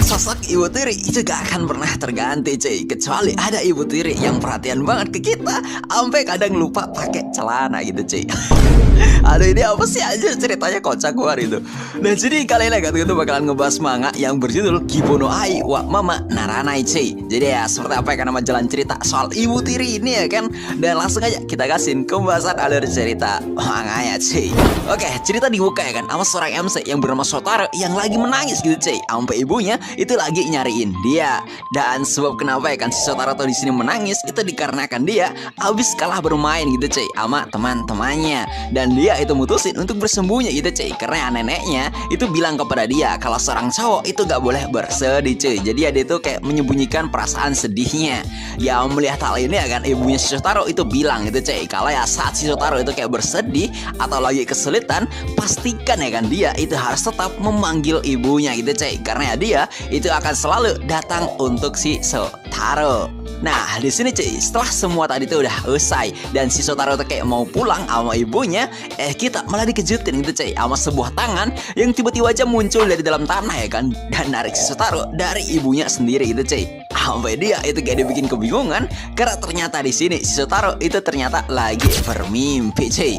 Sosok ibu tiri itu gak akan pernah terganti cuy, kecuali ada ibu tiri yang perhatian banget ke kita, sampai kadang lupa pakai celana gitu cuy. Aduh, ini apa sih aja ceritanya kocak banget itu. Nah, jadi kali ini kita bakalan ngebahas manga yang berjudul Kibono Ai wa Mama Naranai cuy. Jadi ya seperti apa yang nama jalan cerita soal ibu tiri ini ya kan. Dan langsung aja kita kasihin pembahasan alur cerita manganya cuy. Oke, cerita dibuka ya kan sama seorang MC yang bernama Shotaro yang lagi menangis gitu cuy, sampai ibunya itu lagi nyariin dia. Dan sebab kenapa ya kan si Shotaro tuh di sini menangis itu dikarenakan dia habis kalah bermain gitu cuy sama teman-temannya. Dan dia itu mutusin untuk bersembunyi gitu cuy, karena neneknya itu bilang kepada dia kalau seorang cowok itu gak boleh bersedih cuy. Jadi dia itu kayak menyembunyikan perasaan sedihnya. Ya melihat hal ini ya kan ibunya si Shotaro itu bilang gitu cuy, kalau ya saat si Shotaro itu kayak bersedih atau lagi kesulitan, pastikan ya kan dia itu harus tetap memanggil ibunya gitu cuy, karena ya dia itu akan selalu datang untuk si Shotaro. Nah, di sini cuy, setelah semua tadi tuh udah usai dan si Shotaro tuh kayak mau pulang sama ibunya, kita malah dikejutin gitu cuy sama sebuah tangan yang tiba-tiba aja muncul dari dalam tanah ya kan, dan narik si Shotaro dari ibunya sendiri gitu cuy. Sampai dia itu kayak dibikin kebingungan karena ternyata di sini si Shotaro itu ternyata lagi bermimpi cuy.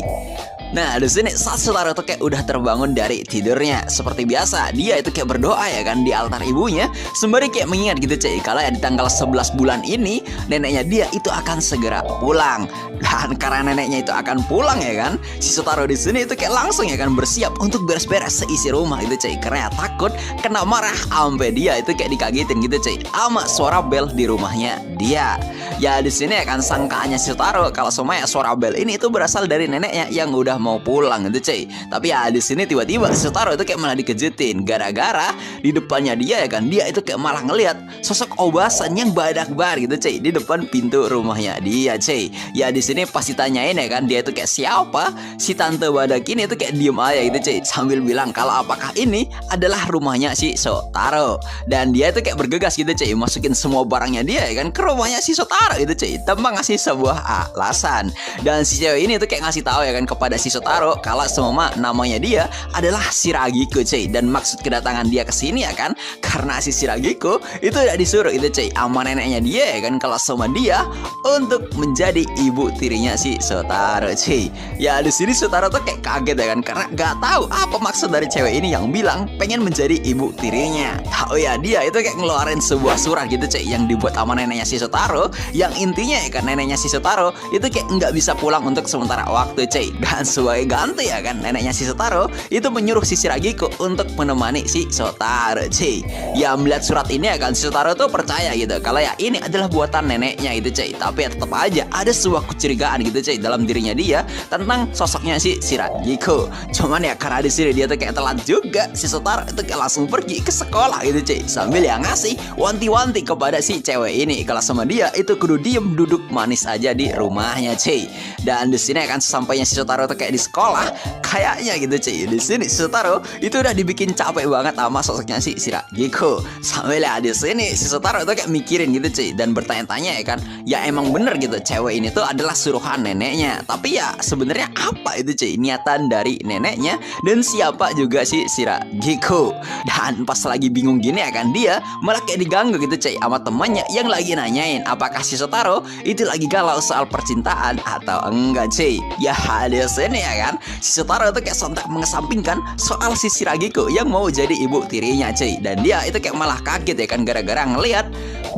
Nah, di sini saat Shotaro tuh kayak udah terbangun dari tidurnya, seperti biasa dia itu kayak berdoa ya kan di altar ibunya, sembari kayak mengingat gitu cuy kalau ya di tanggal 11 bulan ini neneknya dia itu akan segera pulang. Dan karena neneknya itu akan pulang ya kan, si Shotaro di sini itu kayak langsung ya kan bersiap untuk beres-beres seisi rumah gitu cuy, karena ya takut kena marah, sampai dia itu kayak dikagetin gitu cuy sama suara bel di rumahnya dia. Ya di sini ya kan sangkaannya si Shotaro kalau semuanya suara bel ini itu berasal dari neneknya yang udah mau pulang gitu cuy. Tapi ya di sini tiba-tiba Shotaro itu kayak malah dikejutin gara-gara di depannya dia ya kan, dia itu kayak malah ngelihat sosok obasan yang badak bar gitu cuy di depan pintu rumahnya dia cuy. Ya di sini pas ditanyain ya kan dia itu kayak siapa, si tante badak ini itu kayak diem aja gitu cuy sambil bilang kalau apakah ini adalah rumahnya si Shotaro. Dan dia itu kayak bergegas gitu cuy masukin semua barangnya dia ya kan ke rumahnya si Shotaro gitu cuy tanpa ngasih sebuah alasan. Dan si cewek ini tuh kayak ngasih tahu ya kan kepada si Shotaro kalau semua namanya dia adalah Shiragiko cuy, dan maksud kedatangan dia ke sini ya kan karena si Shiragiko itu udah disuruh itu cuy sama neneknya dia ya kan kalau sama dia untuk menjadi ibu tirinya si Shotaro cuy. Ya di sini Shotaro tuh kayak kaget ya kan karena gak tahu apa maksud dari cewek ini yang bilang pengen menjadi ibu tirinya. Tahu ya dia itu kayak ngeluarin sebuah surat gitu cuy yang dibuat sama neneknya si Shotaro, yang intinya ya kan neneknya si Shotaro itu kayak nggak bisa pulang untuk sementara waktu cuy. Dan sebagai ganti ya kan neneknya si Shotaro itu menyuruh si Shiragiko untuk menemani si Shotaro cuy. Ya melihat surat ini ya kan si Shotaro tuh percaya gitu kalau ya ini adalah buatan neneknya gitu cuy. Tapi ya tetap aja ada sebuah kecurigaan gitu cuy dalam dirinya dia tentang sosoknya si Shiragiko. Cuman ya karena di sini dia tuh kayak telat juga, si Shotaro itu kayak langsung pergi ke sekolah gitu cuy sambil ya ngasih wanti-wanti kepada si cewek ini kalau sama dia itu kudu diem duduk manis aja di rumahnya cuy. Dan di sini ya kan sampainya si Shotaro tuh kayak di sekolah kayaknya gitu cuy, di sini Shotaro itu udah dibikin capek banget sama sosoknya si Shiragiko. Sampai lah di sini si Shotaro tuh kayak mikirin gitu cuy dan bertanya-tanya ya kan, ya emang bener gitu cewek ini tuh adalah suruhan neneknya. Tapi ya sebenarnya apa itu cuy niatan dari neneknya dan siapa juga si Shiragiko. Dan pas lagi bingung gini ya kan dia malah kayak diganggu gitu cuy sama temannya yang lagi nanyain apakah si Shotaro itu lagi galau soal percintaan atau enggak cuy. Ya di sini ya kan si Shotaro itu kayak sontak mengesampingkan soal si Shiragiko yang mau jadi ibu tirinya cuy. Dan dia itu kayak malah kaget ya kan gara-gara ngelihat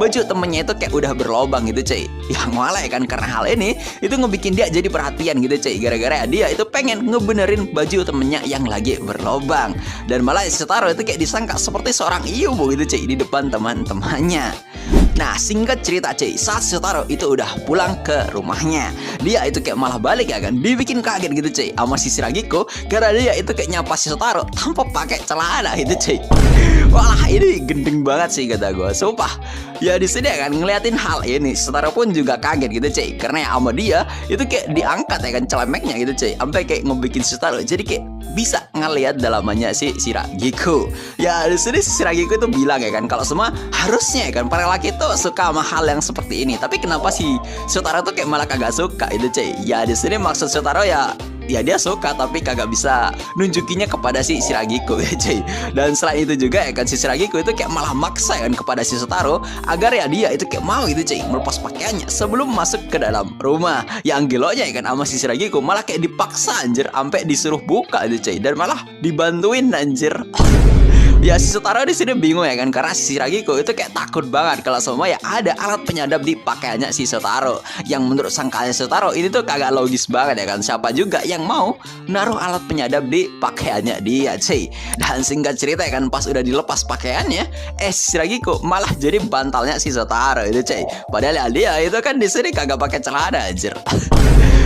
baju temennya itu kayak udah berlobang gitu cuy. Yang malah ya kan karena hal ini itu ngebikin dia jadi perhatian gitu cuy, gara-gara dia itu pengen ngebenerin baju temennya yang lagi berlobang. Dan malah Shotaro itu kayak disangka seperti seorang ibu gitu cuy di depan teman-temannya. Nah singkat cerita cuy, saat Shotaro itu udah pulang ke rumahnya, dia itu kayak malah balik ya kan dibikin kaget gitu cuy sama si Shiragiko karena dia itu kayak nyapa si Shotaro tanpa pakai celana gitu cuy. Wah ini gendeng banget sih kata gue, sumpah. Ya di sini ya kan ngeliatin hal ini, Shotaro pun juga kaget gitu cuy, karena ya sama dia itu kayak diangkat ya kan celemeknya gitu cuy, sampai kayak ngebikin Shotaro jadi kayak bisa ngelihat dalamannya si Shiragiku. Ya di sini si Shiragiku itu bilang ya kan kalau semua harusnya ya kan para laki itu suka sama hal yang seperti ini, tapi kenapa si Shotaro tuh kayak malah kagak suka itu cuy. Ya di sini maksud Shotaro ya dia suka tapi kagak bisa nunjukinya kepada si Shiragiku ya cuy. Dan selain itu juga ya kan si Shiragiku itu kayak malah maksa ya kan kepada si Shotaro agar ya dia itu kayak mau gitu cuy melepas pakaiannya sebelum masuk ke dalam rumah. Yang gelonya ya kan sama si Shiragiku malah kayak dipaksa anjir sampai disuruh buka gitu cuy, dan malah dibantuin anjir. Ya si Shotaro di sini bingung ya kan karena si Shiragiku itu kayak takut banget kalau semua ya ada alat penyadap di pakaiannya si Shotaro. Yang menurut sangkanya Shotaro ini tuh kagak logis banget ya kan. Siapa juga yang mau naruh alat penyadap di pakaiannya dia cuy. Dan singkat cerita ya kan pas udah dilepas pakaiannya, si Shiragiku malah jadi bantalnya si Shotaro itu cuy. Padahal ya dia itu kan di sini kagak pakai celana anjir.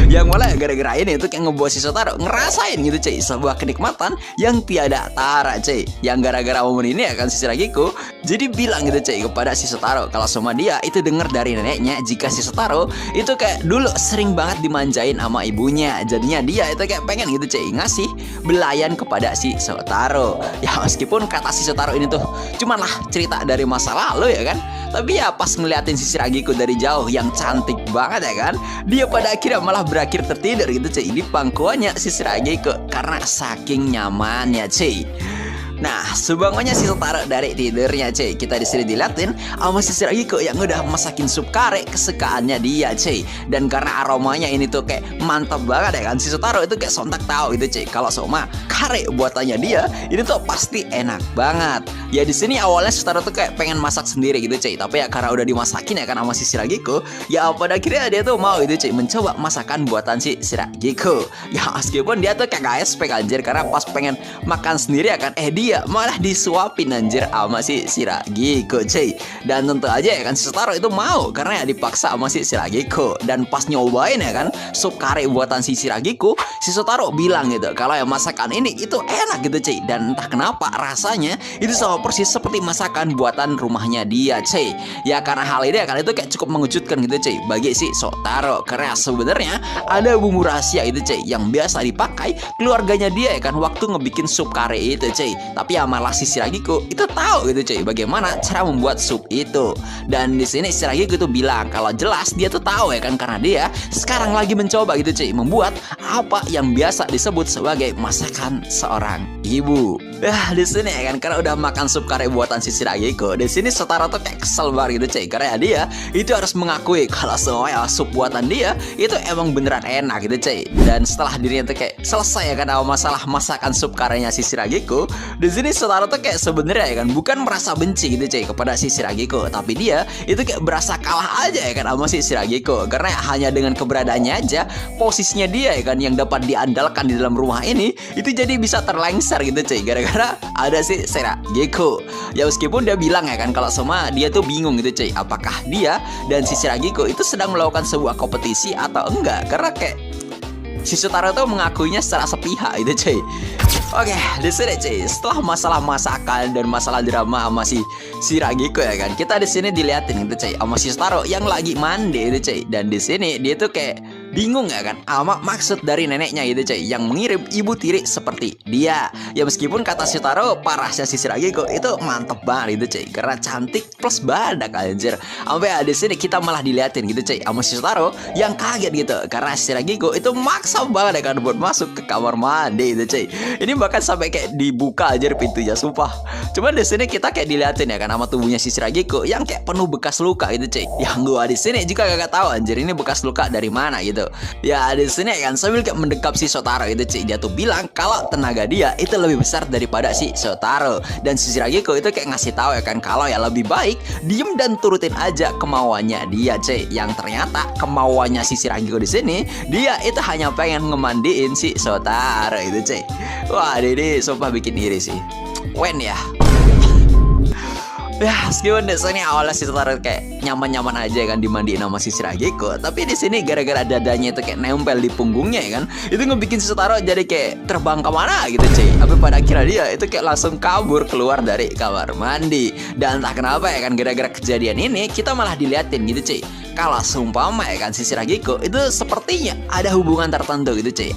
Yang malah gara-gara ini itu kayak ngebuat si Shotaro ngerasain gitu cuy sebuah kenikmatan yang tiada tara cuy. Yang gara-gara momen ini ya kan si Shiragiku jadi bilang gitu cuy kepada si Shotaro kalau semua dia itu dengar dari neneknya jika si Shotaro itu kayak dulu sering banget dimanjain sama ibunya. Jadinya dia itu kayak pengen gitu cuy ngasih belayan kepada si Shotaro. Ya meskipun kata si Shotaro ini tuh cuman lah cerita dari masa lalu ya kan, tapi ya pas ngeliatin si Shiragiku dari jauh yang cantik banget ya kan, dia pada akhirnya malah berakhir tertidur gitu cuy di pangkuannya si Shiragiku karena saking nyamannya cuy. Nah, sebangunnya si Shotaro dari tidurnya cuy, kita di sini diliatin sama si Shiragiku yang udah masakin sup kare kesukaannya dia cuy. Dan karena aromanya ini tuh kayak mantap banget ya kan, si Shotaro itu kayak sontak tahu gitu cuy kalau sama kare buatannya dia ini tuh pasti enak banget. Ya di sini awalnya Shotaro tuh kayak pengen masak sendiri gitu cuy, tapi ya karena udah dimasakin ya kan sama si Shiragiku, ya pada akhirnya dia tuh mau gitu cuy mencoba masakan buatan si Shiragiku. Ya meskipun dia tuh kayak gak expect anjir karena pas pengen makan sendiri ya kan dia malah disuapin anjir sama si Shiragiku cuy. Dan tentu aja ya kan si Shotaro itu mau karena ya dipaksa sama si Shiragiku. Dan pas nyobain ya kan sup kare buatan si Shiragiku, si Shotaro bilang gitu kalau ya masakan ini itu enak gitu cuy. Dan entah kenapa rasanya itu sama persis seperti masakan buatan rumahnya dia cuy. Ya karena hal ini ya kan itu kayak cukup mengejutkan gitu cuy bagi si Shotaro, karena sebenarnya ada bumbu rahasia itu cuy yang biasa dipakai keluarganya dia ya kan waktu ngebikin sup kare itu cuy. Tapi ya malah si Shiragiku itu tahu gitu cuy bagaimana cara membuat sup itu. Dan di sini Shiragiku itu bilang kalau jelas dia tuh tahu ya kan karena dia sekarang lagi mencoba gitu cuy membuat apa yang biasa disebut sebagai masakan seorang ibu. Di sini ya kan karena udah makan sup kare buatan si Shiragiku, di sini Shotaro tuh kayak kesel banget gitu cuy karena ya dia itu harus mengakui kalau semua ya sup buatan dia itu emang beneran enak gitu cuy. Dan setelah dirinya tuh kayak selesai ya kan sama masalah masakan sup karenya si Shiragiku, di sini Shotaro tuh kayak sebenarnya ya kan bukan merasa benci gitu cuy kepada si Shiragiku, tapi dia itu kayak berasa kalah aja ya kan sama si Shiragiku karena hanya dengan keberadaannya aja posisinya dia ya kan yang dapat diandalkan di dalam rumah ini itu jadi bisa terlengser gitu cuy gara-gara ada si Shiragiku. Ya meskipun dia bilang ya kan kalau semua dia tuh bingung gitu cuy apakah dia dan si Shiragiku itu sedang melakukan sebuah kompetisi atau enggak, karena kayak si Shotaro tuh mengakuinya secara sepihak itu cuy. Oke, di sini cuy, setelah masalah masakan dan masalah drama sama si Shiragiku ya kan, kita di sini diliatin gitu cuy sama si Shotaro yang lagi mandi itu cuy. Dan di sini dia tuh kayak bingung ya kan sama maksud dari neneknya gitu cuy yang mengirim ibu tiri seperti dia. Ya meskipun kata Shotaro parasnya si Shiragiku itu mantep banget gitu cuy karena cantik plus badak anjir. Sampai di sini kita malah diliatin gitu cuy sama si Shotaro yang kaget gitu karena Shiragiku itu maksa banget ya kan buat masuk ke kamar mandi gitu cuy. Ini bahkan sampai kayak dibuka aja pintunya sumpah. Cuman di sini kita kayak diliatin ya kan sama tubuhnya si Shiragiku yang kayak penuh bekas luka gitu cuy. Yang gua di sini juga gak tahu anjir ini bekas luka dari mana gitu. Ya di sini kan sambil kayak mendekap si Shotaro itu cuy, dia tuh bilang kalau tenaga dia itu lebih besar daripada si Shotaro. Dan si Shiragiku itu kayak ngasih tahu ya kan kalau ya lebih baik diem dan turutin aja kemauannya dia cuy. Yang ternyata kemauannya si Shiragiku di sini dia itu hanya pengen ngemandiin si Shotaro itu cuy. Wah ini sumpah bikin iri sih. Wen ya. Ya, meskipun di sini awalnya si Totaro kayak nyaman-nyaman aja kan dimandiin sama si Shirageko, tapi di sini gara-gara dadanya itu kayak nempel di punggungnya ya kan, itu ngebikin si Totaro jadi kayak terbang kemana gitu cuy. Tapi pada akhirnya dia itu kayak langsung kabur keluar dari kamar mandi. Dan entah kenapa ya kan, gara-gara kejadian ini kita malah diliatin gitu cuy, kalau seumpama ya kan si Shirageko itu sepertinya ada hubungan tertentu gitu cuy.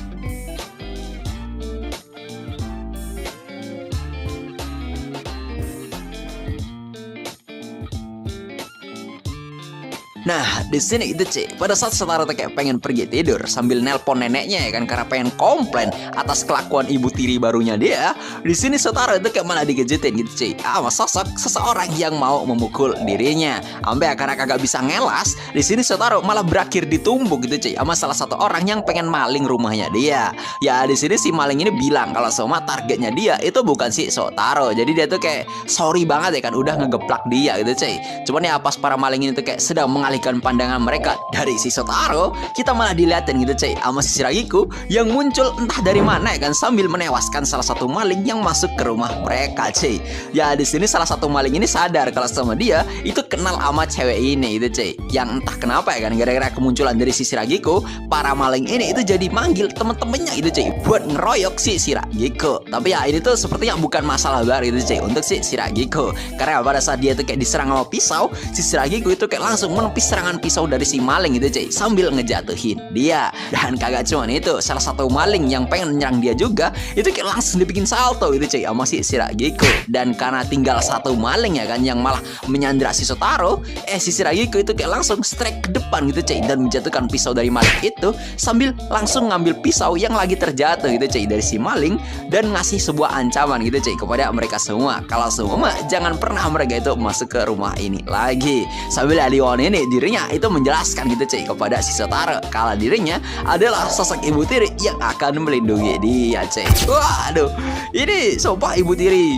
Nah, di sini itu Ci, pada saat Shotaro tuh kayak pengen pergi tidur sambil nelpon neneknya ya kan, karena pengen komplain atas kelakuan ibu tiri barunya dia. Di sini Shotaro itu kayak malah dikejutin gitu Ci, sama sosok seseorang yang mau memukul dirinya. Sampai karena kagak bisa ngelas, di sini Shotaro malah berakhir ditumbuk gitu Ci, sama salah satu orang yang pengen maling rumahnya dia. Ya di sini si maling ini bilang kalau semua targetnya dia itu bukan si Shotaro. Jadi dia tuh kayak sorry banget ya kan udah ngegeplak dia gitu Ci. Cuman ya pas para maling ini tuh kayak sedang mengalihkan pandangan mereka dari si Shotaro, kita malah diliatin gitu cuy sama si Shirageko yang muncul entah dari mana ya kan, sambil menewaskan salah satu maling yang masuk ke rumah mereka cuy. Ya di sini salah satu maling ini sadar kalau sama dia itu kenal sama cewek ini gitu cuy. Yang entah kenapa ya kan, gara-gara kemunculan dari si Shirageko, para maling ini itu jadi manggil temen-temennya gitu cuy buat ngeroyok si Shirageko. Tapi ya ini tuh sepertinya bukan masalah baru gitu cuy untuk si Shirageko, karena pada saat dia tuh kayak diserang sama pisau, si Shirageko itu kayak langsung menepis serangan pisau dari si maling itu cuy sambil ngejatuhin dia. Dan kagak cuman itu, salah satu maling yang pengen menyerang dia juga itu kayak langsung dibikin salto itu cuy sama si Shirageko. Dan karena tinggal satu maling ya kan yang malah menyandra si Shotaro, si Shirageko itu kayak langsung strike ke depan gitu cuy dan menjatuhkan pisau dari maling itu sambil langsung ngambil pisau yang lagi terjatuh gitu cuy dari si maling dan ngasih sebuah ancaman gitu cuy kepada mereka semua, kalau semua jangan pernah mereka itu masuk ke rumah ini lagi. Sambil Alion ini dirinya itu menjelaskan gitu cuy kepada si Shotaro kalau dirinya adalah sosok ibu tiri yang akan melindungi dia cuy. Waduh, ini sumpah ibu tiri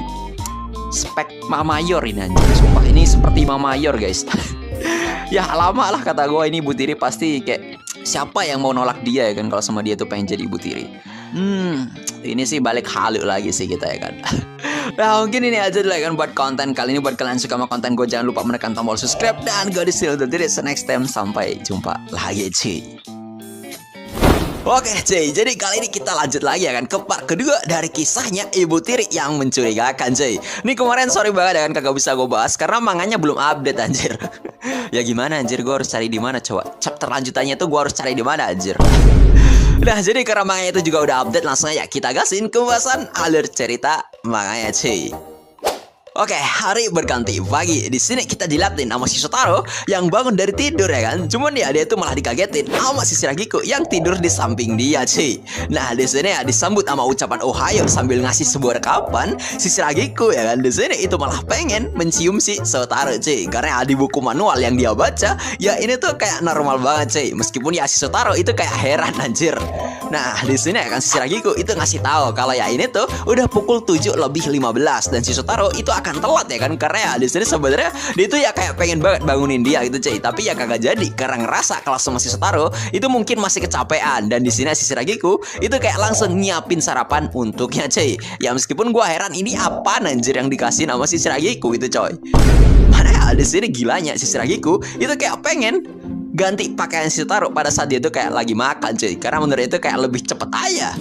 spek mamayor ini anjir. Sumpah ini seperti mamayor guys. Ya lama lah kata gue, ini ibu tiri pasti kayak siapa yang mau nolak dia ya kan kalau sama dia tuh pengen jadi ibu tiri. Ini sih balik halu lagi sih kita ya kan. Nah mungkin ini aja dulu ya kan buat konten kali ini. Buat kalian suka sama konten gue, jangan lupa menekan tombol subscribe dan gue disitu diri. Next time sampai jumpa lagi cuy. Oke cuy, jadi kali ini kita lanjut lagi ya kan ke part kedua dari kisahnya ibu tiri yang mencurigakan cuy. Ini kemarin sorry banget ya kan kagak bisa gue bahas karena manganya belum update anjir. Ya gimana anjir, gue harus cari di mana coba? Chapter lanjutannya tuh gue harus cari di mana anjir. Nah jadi karena manganya itu juga udah update, langsung aja kita gasin ke pembahasan alur cerita manganya cuy. Oke, hari berganti pagi. Di sini kita dilatin sama si Shotaro yang bangun dari tidur ya kan. Cuman ya dia tuh malah dikagetin sama si Shirageko yang tidur di samping dia, cuy. Nah, di sini ya disambut sama ucapan Ohayo sambil ngasih sebuah rekapan. Si Shirageko ya kan di sini itu malah pengen mencium si Shotaro, cuy. Karena di buku manual yang dia baca, ya ini tuh kayak normal banget, cuy. Meskipun ya si Shotaro itu kayak heran anjir. Nah, di sini ya kan si Shirageko itu ngasih tahu kalau ya ini tuh udah pukul 7:15 dan si Shotaro itu akan telat ya kan, karena ya di sini sebenarnya dia tuh ya kayak pengen banget bangunin dia gitu cuy, tapi ya kagak jadi karena ngerasa kalau sama si Shotaro itu mungkin masih kecapean. Dan di sini si Shirageko itu kayak langsung nyiapin sarapan untuknya cuy. Ya meskipun gua heran ini apa anjir yang dikasih sama si Shirageko itu coy. Mana ya di sini gilanya si Shirageko itu kayak pengen ganti pakaian si Shotaro pada saat dia tuh kayak lagi makan cuy, karena menurut itu kayak lebih cepet aja.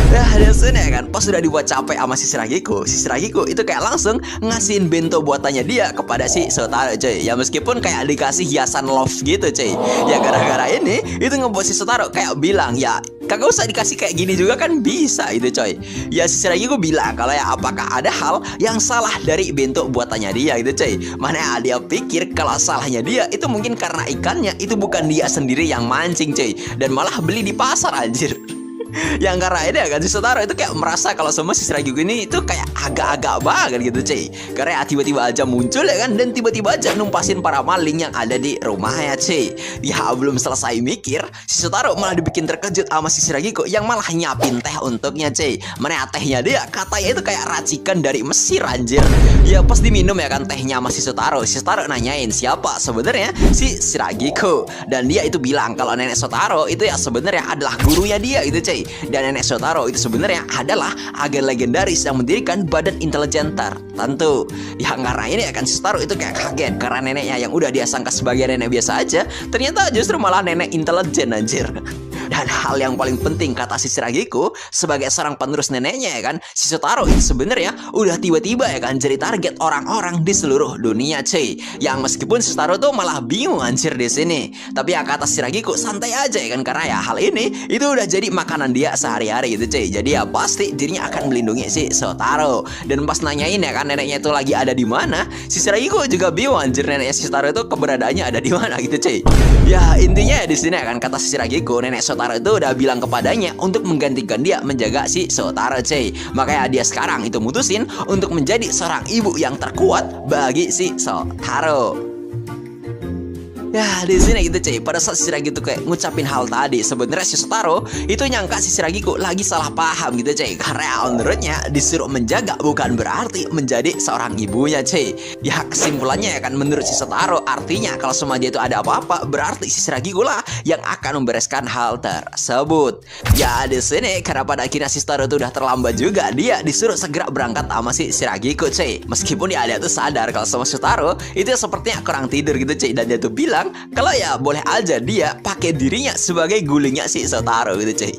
Nah di sini ya kan, pas sudah dibuat capek sama si Shirageko itu kayak langsung ngasihin bento buatannya dia kepada si Shotaro cuy. Ya meskipun kayak dikasih hiasan love gitu cuy. Ya gara-gara ini itu ngebuat si Shotaro kayak bilang ya kagak usah dikasih kayak gini juga kan bisa itu coy. Ya si Shirageko bilang kalau ya apakah ada hal yang salah dari bento buatannya dia gitu coy. Mana dia pikir kalau salahnya dia itu mungkin karena ikannya itu bukan dia sendiri yang mancing coy, dan malah beli di pasar anjir. Yang karena ini ya kan si Shotaro itu kayak merasa kalau sama si Shirageko ini itu kayak agak-agak banget gitu cuy. Karena ya tiba-tiba aja muncul ya kan, dan tiba-tiba aja numpasin para maling yang ada di rumahnya cuy. Ya belum selesai mikir, si Shotaro malah dibikin terkejut sama si Shirageko yang malah nyiapin teh untuknya cuy. Mana tehnya dia katanya itu kayak racikan dari Mesir anjir. Ya pas diminum ya kan tehnya sama si Shotaro nanyain siapa sebenarnya si Shirageko, dan dia itu bilang kalau nenek Shotaro itu ya sebenarnya adalah gurunya dia gitu cuy. Dan nenek Shotaro itu sebenarnya adalah agen legendaris yang mendirikan badan intelijen tertentu. Ya karena ini akan Shotaro itu kayak kaget karena neneknya yang udah dia sangka sebagai nenek biasa aja, ternyata justru malah nenek intelijen anjir. Dan hal yang paling penting kata si Shiragiku sebagai seorang penerus neneknya ya kan, si Shotaro ini sebenarnya udah tiba-tiba ya kan jadi target orang-orang di seluruh dunia cuy. Yang meskipun si Shotaro tuh malah bingung anjir di sini. Tapi ya kata si Shiragiku santai aja ya kan, karena ya hal ini itu udah jadi makanan dia sehari-hari gitu cuy. Jadi ya pasti dirinya akan melindungi si Shotaro. Dan pas nanyain ya kan neneknya itu lagi ada di mana, si Shiragiku juga bingung anjir neneknya si Shotaro itu keberadaannya ada di mana gitu cuy. Ya intinya ya di sini ya kan kata si Shiragiku nenek Shotaro itu udah bilang kepadanya untuk menggantikan dia menjaga si Shotaro cuy. Makanya dia sekarang itu mutusin untuk menjadi seorang ibu yang terkuat bagi si Shotaro. Ya di sini gitu cuy, pada saat si Shiragi tuh kayak ngucapin hal tadi, sebenarnya si Shotaro itu nyangka si Shiragiku lagi salah paham gitu cuy. Karena menurutnya disuruh menjaga bukan berarti menjadi seorang ibunya cuy. Ya kesimpulannya ya kan menurut si Shotaro artinya kalau sama dia itu ada apa-apa berarti si Shiragiku lah yang akan membereskan hal tersebut. Ya di sini karena pada akhirnya si Shotaro itu udah terlambat juga, dia disuruh segera berangkat sama si Shiragiku cuy. Meskipun dia tuh sadar kalau sama Shotaro itu sepertinya kurang tidur gitu cuy, dan dia tuh bilang kalau ya boleh aja dia pakai dirinya sebagai gulingnya si Shotaro gitu cuy.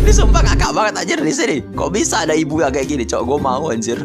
Ini sumpah kakak banget anjir di sini. Kok bisa ada ibu yang kayak gini, cok? Gue mau anjir.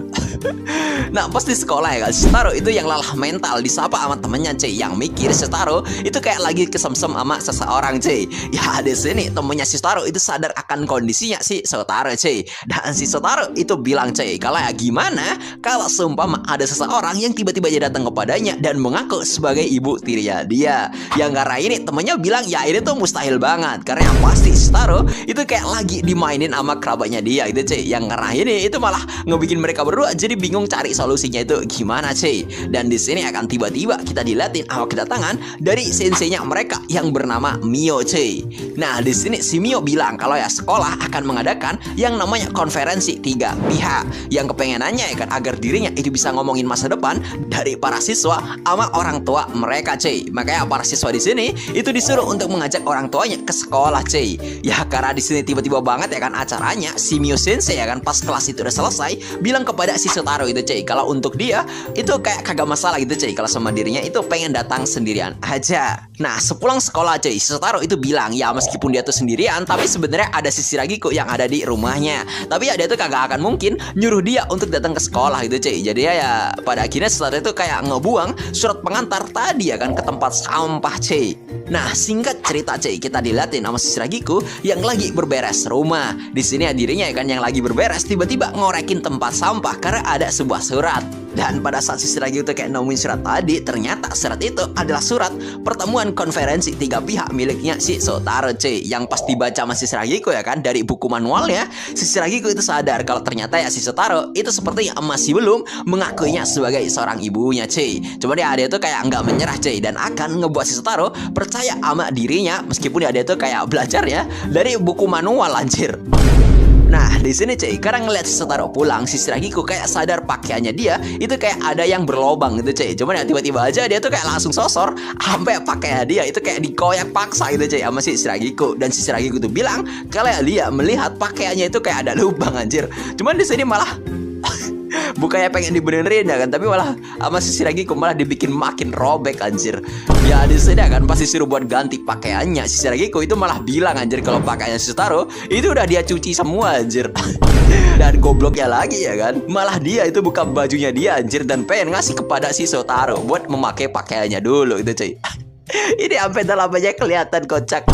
Nah pas di sekolah ya kan, Shotaro itu yang lelah mental disapa sama temennya cuy, yang mikir Shotaro itu kayak lagi kesemsem sama seseorang cuy. Ya di sini temennya si Shotaro itu sadar akan kondisinya si Shotaro cuy. Dan si Shotaro itu bilang cuy, kalau ya gimana kalau seumpama ada seseorang yang tiba-tiba aja datang kepadanya dan mengaku sebagai ibu tirinya dia. Yang karena ini temennya bilang ya ini tuh mustahil banget, karena yang pasti Shotaro itu kayak lagi dimainin sama kerabatnya dia gitu cuy. Yang karena ini itu malah ngebikin mereka berdua jadi bingung cari solusinya itu gimana cuy. Dan di sini akan tiba-tiba kita diliatin awal kedatangan dari senseinya mereka yang bernama Mio cuy. Nah di sini si Mio bilang kalau ya sekolah akan mengadakan yang namanya konferensi 3 pihak, yang kepengenannya ya kan agar dirinya itu bisa ngomongin masa depan dari para siswa sama orang tua mereka cuy. Makanya para siswa di sini itu disuruh untuk mengajak orang tuanya ke sekolah cuy. Ya karena di sini tiba-tiba banget ya kan acaranya, si Mio Sensei ya kan pas kelas itu udah selesai bilang kepada si Shotaro itu cuy kalau untuk dia itu kayak kagak masalah gitu cuy, kalau sama dirinya itu pengen datang sendirian aja. Nah sepulang sekolah cuy, si Shotaro itu bilang ya meskipun dia tuh sendirian tapi sebenarnya ada si Shiragiku yang ada di rumahnya. Tapi ya dia tuh kagak akan mungkin nyuruh dia untuk datang ke sekolah gitu cuy. Jadi ya pada akhirnya Shotaro itu kayak ngebuang surat pengantar tadi ya kan ke tempat sampah cuy. Nah singkat cerita cuy, kita diliatin sama si Shiragiku yang lagi berberes rumah. Di sini ya dirinya ya kan yang lagi berberes tiba-tiba ngorekin tempat sampah karena ada sebuah surat. Dan pada saat si Shiragi itu kayak nemuin surat tadi, ternyata surat itu adalah surat pertemuan konferensi 3 pihak miliknya si Shotaro cuy. Yang pas dibaca sama si Shiragiku ya kan dari buku manualnya, si Shiragiku itu sadar kalau ternyata ya si Shotaro itu seperti masih belum mengakuinya sebagai seorang ibunya cuy. Cuma dia itu kayak nggak menyerah cuy, dan akan ngebuat si Shotaro percaya sama dirinya meskipun dia itu kayak belajar ya dari buku manual anjir. Nah di sini cuy, karena ngeliat si Shotaro pulang, si Shiragiku kayak sadar pakaiannya dia itu kayak ada yang berlobang gitu cuy. Cuman ya tiba-tiba aja dia tuh kayak langsung sosor sampai pakaian dia itu kayak dikoyak paksa gitu cuy sama si Shiragiku. Dan si Shiragiku tuh bilang kalau dia melihat pakaiannya itu kayak ada lubang anjir. Cuman di sini malah bukannya pengen dibenerin ya kan, tapi malah sama si Shiragiku malah dibikin makin robek anjir. Ya di sini kan pasti suruh buat ganti pakaiannya, si Shiragiku itu malah bilang anjir kalau pakaiannya si Shotaro itu udah dia cuci semua anjir. Dan gobloknya lagi ya kan, malah dia itu buka bajunya dia anjir dan pengen ngasih kepada si Shotaro buat memakai pakaiannya dulu gitu cuy. Ini sampai dalamnya kelihatan kocak.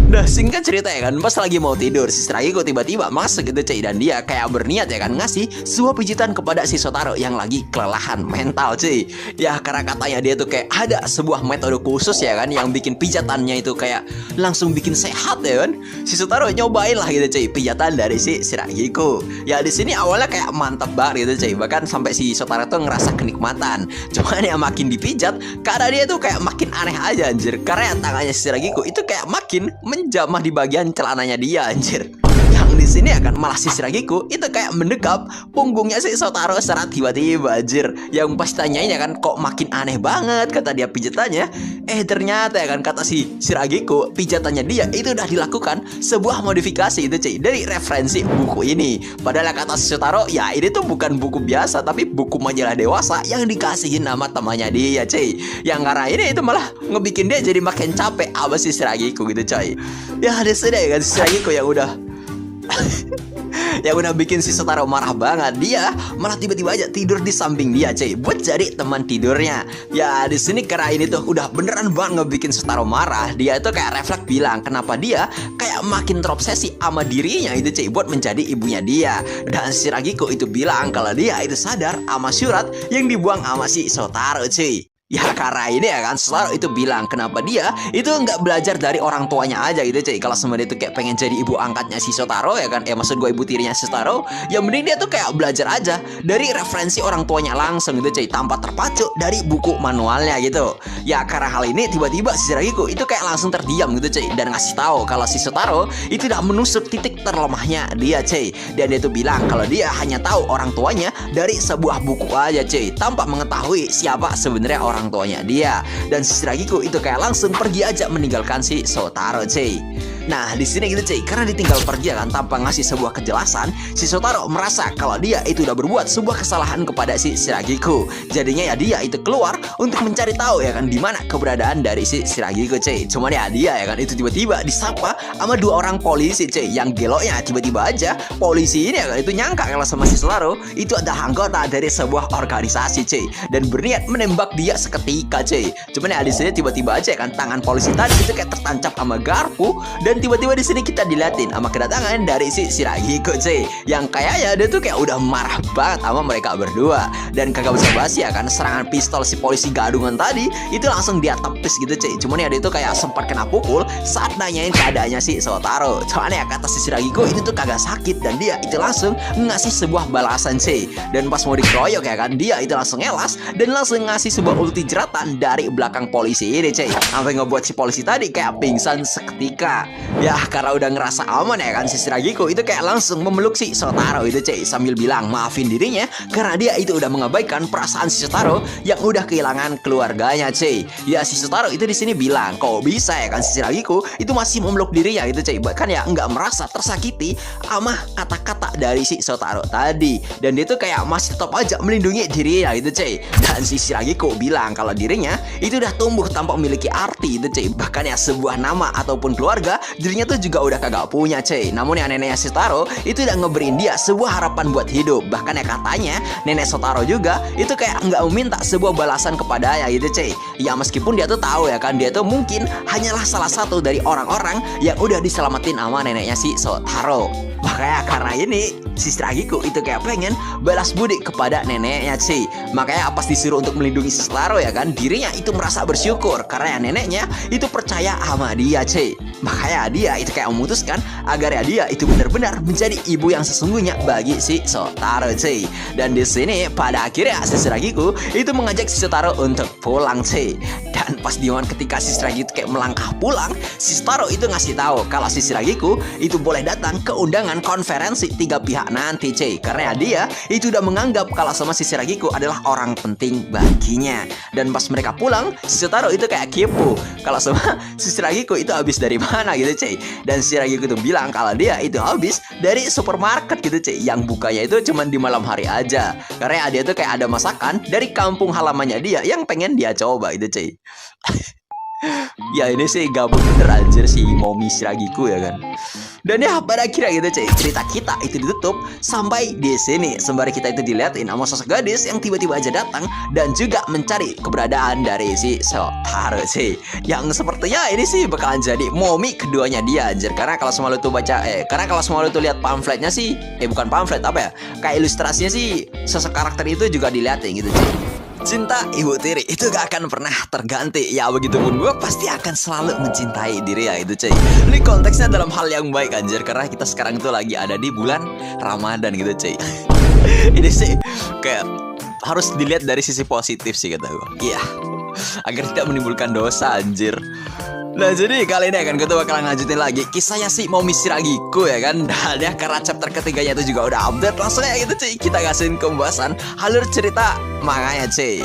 Nah singkat cerita ya kan, pas lagi mau tidur si Shiragiku tiba-tiba masuk gitu cuy, dan dia kayak berniat ya kan ngasih sebuah pijitan kepada si Shotaro yang lagi kelelahan mental cuy. Ya karena katanya dia tuh kayak ada sebuah metode khusus ya kan yang bikin pijatannya itu kayak langsung bikin sehat ya kan. Si Shotaro nyobain lah gitu cuy pijatan dari si Shiragiku. Ya di sini awalnya kayak mantap banget gitu cuy, bahkan sampai si Shotaro tuh ngerasa kenikmatan. Cuman ya makin dipijat karena dia tuh kayak makin aneh aja anjir, karena tangannya si Shiragiku itu kayak makin menjamah di bagian celananya dia anjir. Yang yang di sini akan malah si Shiragiku itu kayak mendekap punggungnya si Shotaro secara tiba-tiba anjir. Yang pas tanyain ya kan kok makin aneh banget kata dia pijatannya. Ternyata ya kan kata si Shiragiku pijatannya dia itu udah dilakukan sebuah modifikasi itu cuy dari referensi buku ini. Padahal kata si Shotaro ya ini tuh bukan buku biasa tapi buku majalah dewasa yang dikasihin nama temannya dia cuy. Yang karena ini itu malah ngebikin dia jadi makin capek apa si Shiragiku gitu coy. Ya ada sedih kan si Shiragiku yang udah yang udah bikin si Shotaro marah banget. Dia malah tiba-tiba aja tidur di samping dia cuy buat jadi teman tidurnya. Ya di sini karena ini tuh udah beneran banget ngebikin Shotaro marah. Dia itu kayak refleks bilang kenapa dia kayak makin terobsesi sama dirinya itu cuy buat menjadi ibunya dia. Dan si Shiragiku itu bilang kalau dia itu sadar sama surat yang dibuang sama si Shotaro cuy. Ya karena ini ya kan Shotaro itu bilang kenapa dia itu nggak belajar dari orang tuanya aja gitu cuy. Kalau sebenarnya itu kayak pengen jadi ibu angkatnya si Shotaro ya kan, maksud gue ibu tirinya si Shotaro, ya mending dia tuh kayak belajar aja dari referensi orang tuanya langsung gitu cuy, tanpa terpacu dari buku manualnya gitu. Ya karena hal ini tiba-tiba si Shiragiku itu kayak langsung terdiam gitu cuy dan ngasih tahu kalau si Shotaro itu tidak menusuk titik terlemahnya dia cuy. Dan dia tuh bilang kalau dia hanya tahu orang tuanya dari sebuah buku aja cuy, tanpa mengetahui siapa sebenarnya orang tuanya dia. Dan si Shiragiku itu kayak langsung pergi aja meninggalkan si Shotaro cuy. Nah di sini gitu cuy, karena ditinggal pergi kan tanpa ngasih sebuah kejelasan, si Shotaro merasa kalau dia itu udah berbuat sebuah kesalahan kepada si Shiragiku. Jadinya ya dia itu keluar untuk mencari tahu ya kan di mana keberadaan dari si Shiragiku cuy. Cuman ya dia ya kan itu tiba-tiba disapa sama dua orang polisi cuy. Yang geloknya tiba-tiba aja polisi ini ya kan itu nyangka kalau sama si Shotaro itu adalah anggota dari sebuah organisasi cuy dan berniat menembak dia seketika cuy. Cuman ya di sini tiba-tiba aja kan tangan polisi tadi itu kayak tertancap sama garpu dan tiba-tiba di sini kita diliatin sama kedatangan dari si Shiragiku cuy. Yang kayaknya dia tuh kayak udah marah banget sama mereka berdua dan kagak basa-basi ya kan serangan pistol si polisi gadungan tadi itu langsung dia tepis gitu cuy. Cuman ya dia tuh kayak sempat kena pukul saat nanyain keadaannya si Shotaro. Cuman ya kata si Shiragiku ini tuh kagak sakit dan dia itu langsung ngasih sebuah balasan cuy. Dan pas mau dikeroyok ya kan dia itu langsung ngelas dan langsung ngasih sebuah ulti jeratan dari belakang polisi ini cuy, sampai ngebuat si polisi tadi kayak pingsan seketika. Ya karena udah ngerasa aman ya kan si Shiragiku itu kayak langsung memeluk si Shotaro itu cuy sambil bilang maafin dirinya karena dia itu udah mengabaikan perasaan si Shotaro yang udah kehilangan keluarganya cuy. Ya si Shotaro itu di sini bilang kok bisa ya kan si Shiragiku itu masih memeluk dirinya itu cuy, bahkan ya nggak merasa tersakiti sama kata-kata dari si Shotaro tadi. Dan dia tuh kayak masih tetap aja melindungi dirinya gitu cuy. Dan si Shiragiku bilang kalau dirinya itu udah tumbuh tanpa memiliki arti itu cuy, bahkan ya sebuah nama ataupun keluarga dirinya tuh juga udah kagak punya cuy. Namun ya neneknya Shotaro itu udah ngeberiin dia sebuah harapan buat hidup. Bahkan ya katanya nenek Shotaro juga itu kayak nggak meminta sebuah balasan kepadanya gitu cuy. Ya meskipun dia tuh tahu ya kan dia tuh mungkin hanyalah salah satu dari orang-orang yang udah diselamatin sama neneknya si Shotaro. Makanya karena ini si Shiragiku itu kayak pengen balas budi kepada neneknya cuy. Makanya pas disuruh untuk melindungi si Shotaro ya kan dirinya itu merasa bersyukur karena ya neneknya itu percaya sama dia cuy. Makanya dia itu kayak memutuskan agar ya dia itu benar-benar menjadi ibu yang sesungguhnya bagi si Shotaro cuy. Dan di sini pada akhirnya si Shiragiku itu mengajak si Shotaro untuk pulang cuy. Dan pas di momen ketika si Shiragiku itu kayak melangkah pulang, si Shotaro itu ngasih tahu kalau si Shiragiku itu boleh datang ke undangan konferensi 3 pihak nanti cuy. Karena dia itu udah menganggap kalau sama si Shiragiku adalah orang penting baginya. Dan pas mereka pulang, si Shotaro itu kayak kepo kalau sama si Shiragiku itu habis dari mana gitu cuy. Dan si Shiragiku itu bilang kalau dia itu habis dari supermarket gitu cuy, yang bukanya itu cuman di malam hari aja. Karena dia tuh kayak ada masakan dari kampung halamannya dia yang pengen dia coba gitu cuy. Ya ini sih gabut bener anjir si Momi Shiragiku ya kan. Dan ya pada akhirnya gitu cuy, cerita kita itu ditutup sampai di sini. Sembari kita itu dilihatin sama sosok gadis yang tiba-tiba aja datang dan juga mencari keberadaan dari si Shotaro cuy, yang sepertinya ini sih bakalan jadi Momi keduanya dia anjir. Karena kalau semua lu tuh baca karena kalau semua lu tuh lihat pamfletnya sih bukan pamflet apa ya, kayak ilustrasinya sih sosok karakter itu juga dilihatin gitu cuy. Cinta ibu tiri itu gak akan pernah terganti. Ya begitupun gue pasti akan selalu mencintai diri ya itu cuy. Ini konteksnya dalam hal yang baik anjir, karena kita sekarang itu lagi ada di bulan Ramadan gitu cuy. Ini sih kayak harus dilihat dari sisi positif sih kata gue. Iya, agar tidak menimbulkan dosa anjir. Nah jadi kali ini kan kita bakal lanjutin lagi kisahnya si Momi Shiragiku ya kan. Dan ya karena chapter ketiganya itu juga udah update, langsung ya gitu cuy, kita kasihin pembahasan alur cerita manganya cuy.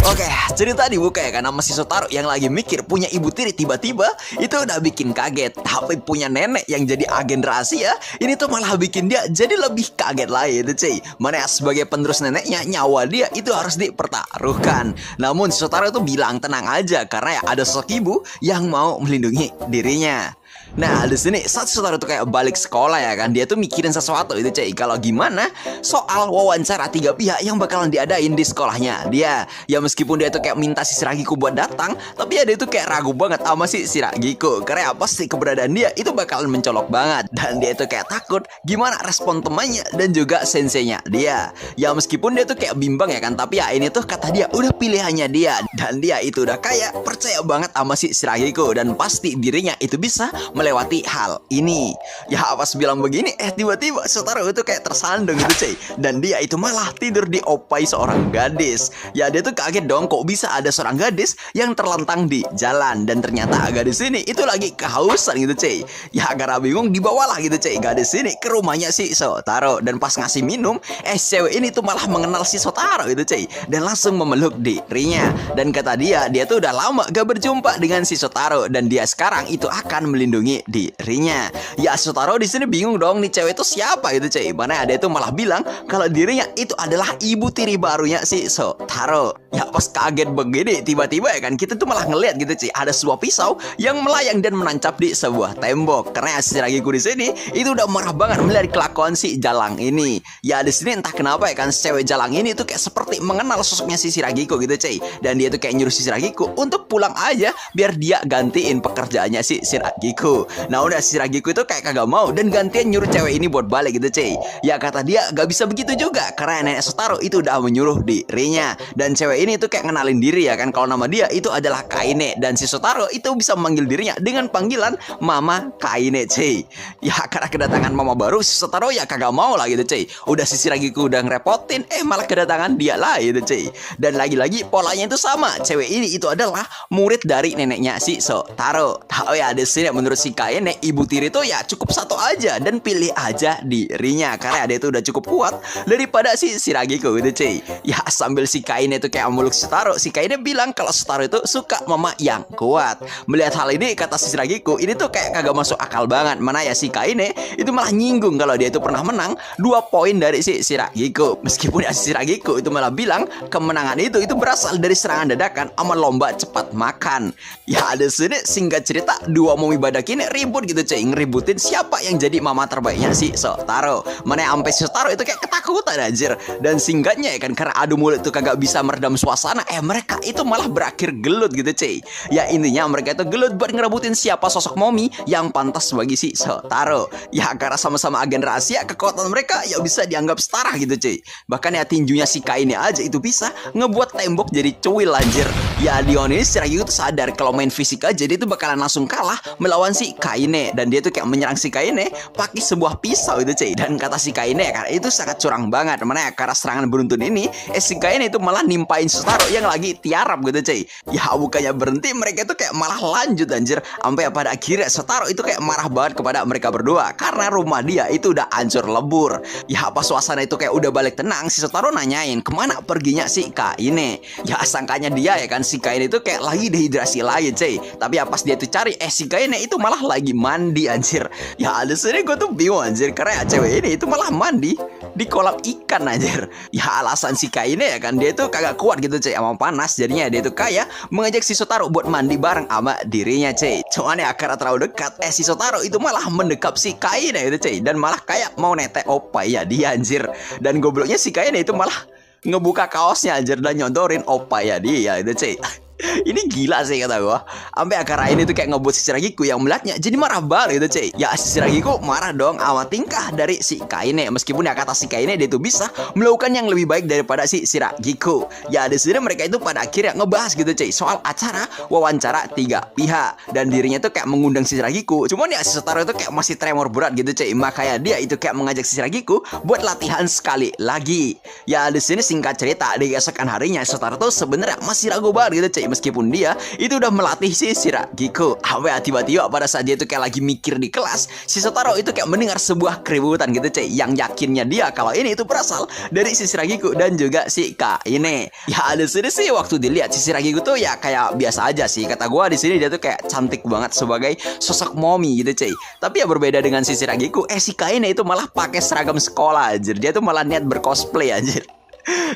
Oke, cerita dibuka ya kan sama si Shotaro yang lagi mikir punya ibu tiri, tiba-tiba itu udah bikin kaget. Tapi punya nenek yang jadi agen rahasia, ini tuh malah bikin dia jadi lebih kaget lagi itu cuy. Mana sebagai penerus neneknya, nyawa dia itu harus dipertaruhkan. Namun si Shotaro tuh bilang tenang aja karena ya ada sosok ibu yang mau melindungi dirinya. Nah di sini saat Shotaro tuh kayak balik sekolah ya kan, dia tuh mikirin sesuatu itu cuy. Kalau gimana soal wawancara 3 pihak yang bakalan diadain di sekolahnya dia. Ya meskipun dia tuh kayak minta si Shiragiku buat datang, tapi ya dia tuh kayak ragu banget sama si Shiragiku. Karena apa sih keberadaan dia itu bakalan mencolok banget. Dan dia tuh kayak takut gimana respon temannya dan juga senseinya dia. Ya meskipun dia tuh kayak bimbang ya kan, tapi ya ini tuh kata dia udah pilihannya dia. Dan dia itu udah kayak percaya banget sama si Shiragiku. Dan pasti dirinya itu bisa melewati hal ini. Ya pas bilang begini, tiba-tiba Shotaro itu kayak tersandung gitu cuy. Dan dia itu malah tidur diopai seorang gadis. Ya dia tuh kaget dong, kok bisa ada seorang gadis yang terlentang di jalan. Dan ternyata gadis ini itu lagi kehausan gitu cuy. Ya karena bingung dibawalah gitu cuy gadis ini ke rumahnya si Shotaro. Dan pas ngasih minum, cewek ini tuh malah mengenal si Shotaro gitu cuy. Dan langsung memeluk dirinya. Dan kata dia tuh udah lama gak berjumpa dengan si Shotaro. Dan dia sekarang itu akan melindungi dirinya. Ya Shotaro di sini bingung dong, nih cewek itu siapa gitu cuy. Mana ada itu malah bilang kalau dirinya itu adalah ibu tiri barunya si Shotaro. Ya pas kaget begini tiba-tiba ya kan, kita tuh malah ngeliat gitu cuy, ada sebuah pisau yang melayang dan menancap di sebuah tembok. Karena si Shiragiku di sini itu udah marah banget melihat kelakuan si Jalang ini. Ya di sini entah kenapa ya kan, cewek Jalang ini tuh kayak seperti mengenal sosoknya si Shiragiku gitu cuy. Dan dia tuh kayak nyuruh si Shiragiku untuk pulang aja biar dia gantiin pekerjaannya si Shiragiku. Nah udah si Shiragiku itu kayak kagak mau dan gantian nyuruh cewek ini buat balik gitu cuy. Ya kata dia gak bisa begitu juga karena nenek Shotaro itu udah menyuruh dirinya. Dan cewek ini tuh kayak ngenalin diri ya kan, kalau nama dia itu adalah Kaine. Dan si Shotaro itu bisa memanggil dirinya dengan panggilan Mama Kaine cuy. Ya karena kedatangan mama baru, si Shotaro ya kagak mau lah gitu cuy. Udah si Shiragiku udah ngerepotin, malah kedatangan dia lah gitu cuy. Dan lagi-lagi polanya itu sama, cewek ini itu adalah murid dari neneknya si Shotaro. Tahu ya di sini menurut si Kaine, ibu tiri itu ya cukup satu aja dan pilih aja dirinya karena dia itu udah cukup kuat daripada si Shiragiku gitu cuy. Ya sambil si Kaine itu kayak meluk Shotaro, si Kaine bilang kalau Shotaro itu suka mama yang kuat. Melihat hal ini kata si Shiragiku, ini tuh kayak kagak masuk akal banget. Mana ya si Kaine itu malah nyinggung kalau dia itu pernah menang 2 poin dari si Shiragiku. Meskipun ya si Shiragiku itu malah bilang kemenangan itu berasal dari serangan dadakan sama lomba cepat makan. Ya ada sini singkat cerita, 2 momi badak ini ribut gitu cuy, ngeributin siapa yang jadi mama terbaiknya si Shotaro. Mana sampai si Shotaro itu kayak ketakutan anjir. Dan singkatnya ya kan, karena adu mulut itu kagak bisa meredam suasana, mereka itu malah berakhir gelut gitu cuy. Ya intinya mereka itu gelut buat ngerebutin siapa sosok momi yang pantas bagi si Shotaro. Ya karena sama-sama agen rahasia, kekuatan mereka ya bisa dianggap setara gitu cuy. Bahkan ya tinjunya si Kaine aja itu bisa ngebuat tembok jadi cuil anjir. Ya Dion ini secara gitu sadar kalau main fisik aja dia tuh bakalan langsung kalah melawan si Kaine. Dan dia tuh kayak menyerang si Kaine pakai sebuah pisau itu cuy. Dan kata si Kaine ya, karena itu sangat curang banget. Mana ya karena serangan beruntun ini si Kaine itu malah nimpain Shotaro yang lagi tiarap gitu cuy. Ya bukannya berhenti, mereka itu kayak malah lanjut anjir. Sampai pada akhirnya Shotaro itu kayak marah banget kepada mereka berdua karena rumah dia itu udah hancur lebur. Ya pas suasana itu kayak udah balik tenang, si Shotaro nanyain kemana perginya si Kaine. Ya sangkanya dia ya kan si Kaine itu kayak lagi dehidrasi lagi cuy. Tapi ya pas dia tuh cari si Kaine itu malah lagi mandi anjir. Ya ada sini gue tuh bingung anjir, karena ya cewek ini itu malah mandi di kolam ikan anjir. Ya alasan si Kaine ya kan, dia tuh kagak kuat gitu cuy sama panas. Jadinya dia tuh kayak mengajak si Shotaro buat mandi bareng sama dirinya cuy. Cuman ya karena terlalu dekat, si Shotaro itu malah mendekap si Kaine gitu cuy. Dan malah kayak mau netek opai ya dia anjir. Dan gobloknya si Kaine itu malah ngebuka kaosnya anjir dan nyontorin opai ya dia itu cuy. Ini gila sih kata gua. Sampai akar ini tuh kayak ngebuat si Shiragiku yang melihatnya jadi marah banget gitu cuy. Ya si Shiragiku marah dong sama tingkah dari si Kaine. Meskipun ya kata si Kaine dia tuh bisa melakukan yang lebih baik daripada si Shiragiku. Ya di sini mereka itu pada akhirnya ngebahas gitu cuy soal acara wawancara 3 pihak. Dan dirinya tuh kayak mengundang si Shiragiku. Cuman ya si Shotaro itu kayak masih tremor berat gitu cuy. Makanya dia itu kayak mengajak si Shiragiku buat latihan sekali lagi. Ya di sini singkat cerita, di keesokan harinya Shotaro tuh sebenarnya masih ragu banget gitu cuy meskipun dia itu udah melatih si Shiragiko. Tiba-tiba pada saat dia itu kayak lagi mikir di kelas, si Shotaro itu kayak mendengar sebuah keributan gitu cuy, yang yakinnya dia kalau ini itu berasal dari si Shiragiko dan juga si Kaine. Ya ada sini sih waktu dilihat si Shiragiko tuh ya kayak biasa aja sih. Kata gua di sini dia tuh kayak cantik banget sebagai sosok mommy gitu cuy. Tapi ya berbeda dengan si Shiragiko, si Kaine itu malah pakai seragam sekolah anjir. Dia tuh malah niat bercosplay anjir.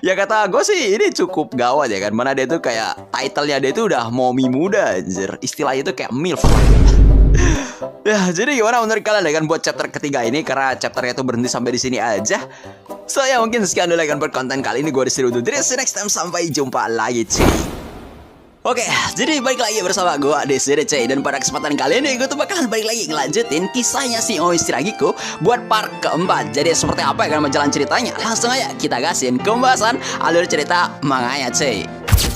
Ya kata gue sih ini cukup gawat ya kan. Mana dia tuh kayak title-nya dia tuh udah mommy muda anjir. Istilahnya itu kayak MILF. Ya jadi gimana menurut kalian ya kan buat chapter ketiga ini, karena chapternya tuh berhenti sampai di sini aja. So ya mungkin sekian dulu ya kan buat konten kali ini. Gue disuruh undur diri. See you next time, sampai jumpa lagi cuy. Oke, jadi balik lagi bersama gue Desire cuy. Dan pada kesempatan kali ini gue tuh bakalan balik lagi ngelanjutin kisahnya si Oi Shiragiko buat part keempat. Jadi seperti apa ya kan jalan ceritanya, langsung aja kita gasin ke pembahasan alur cerita manganya cuy.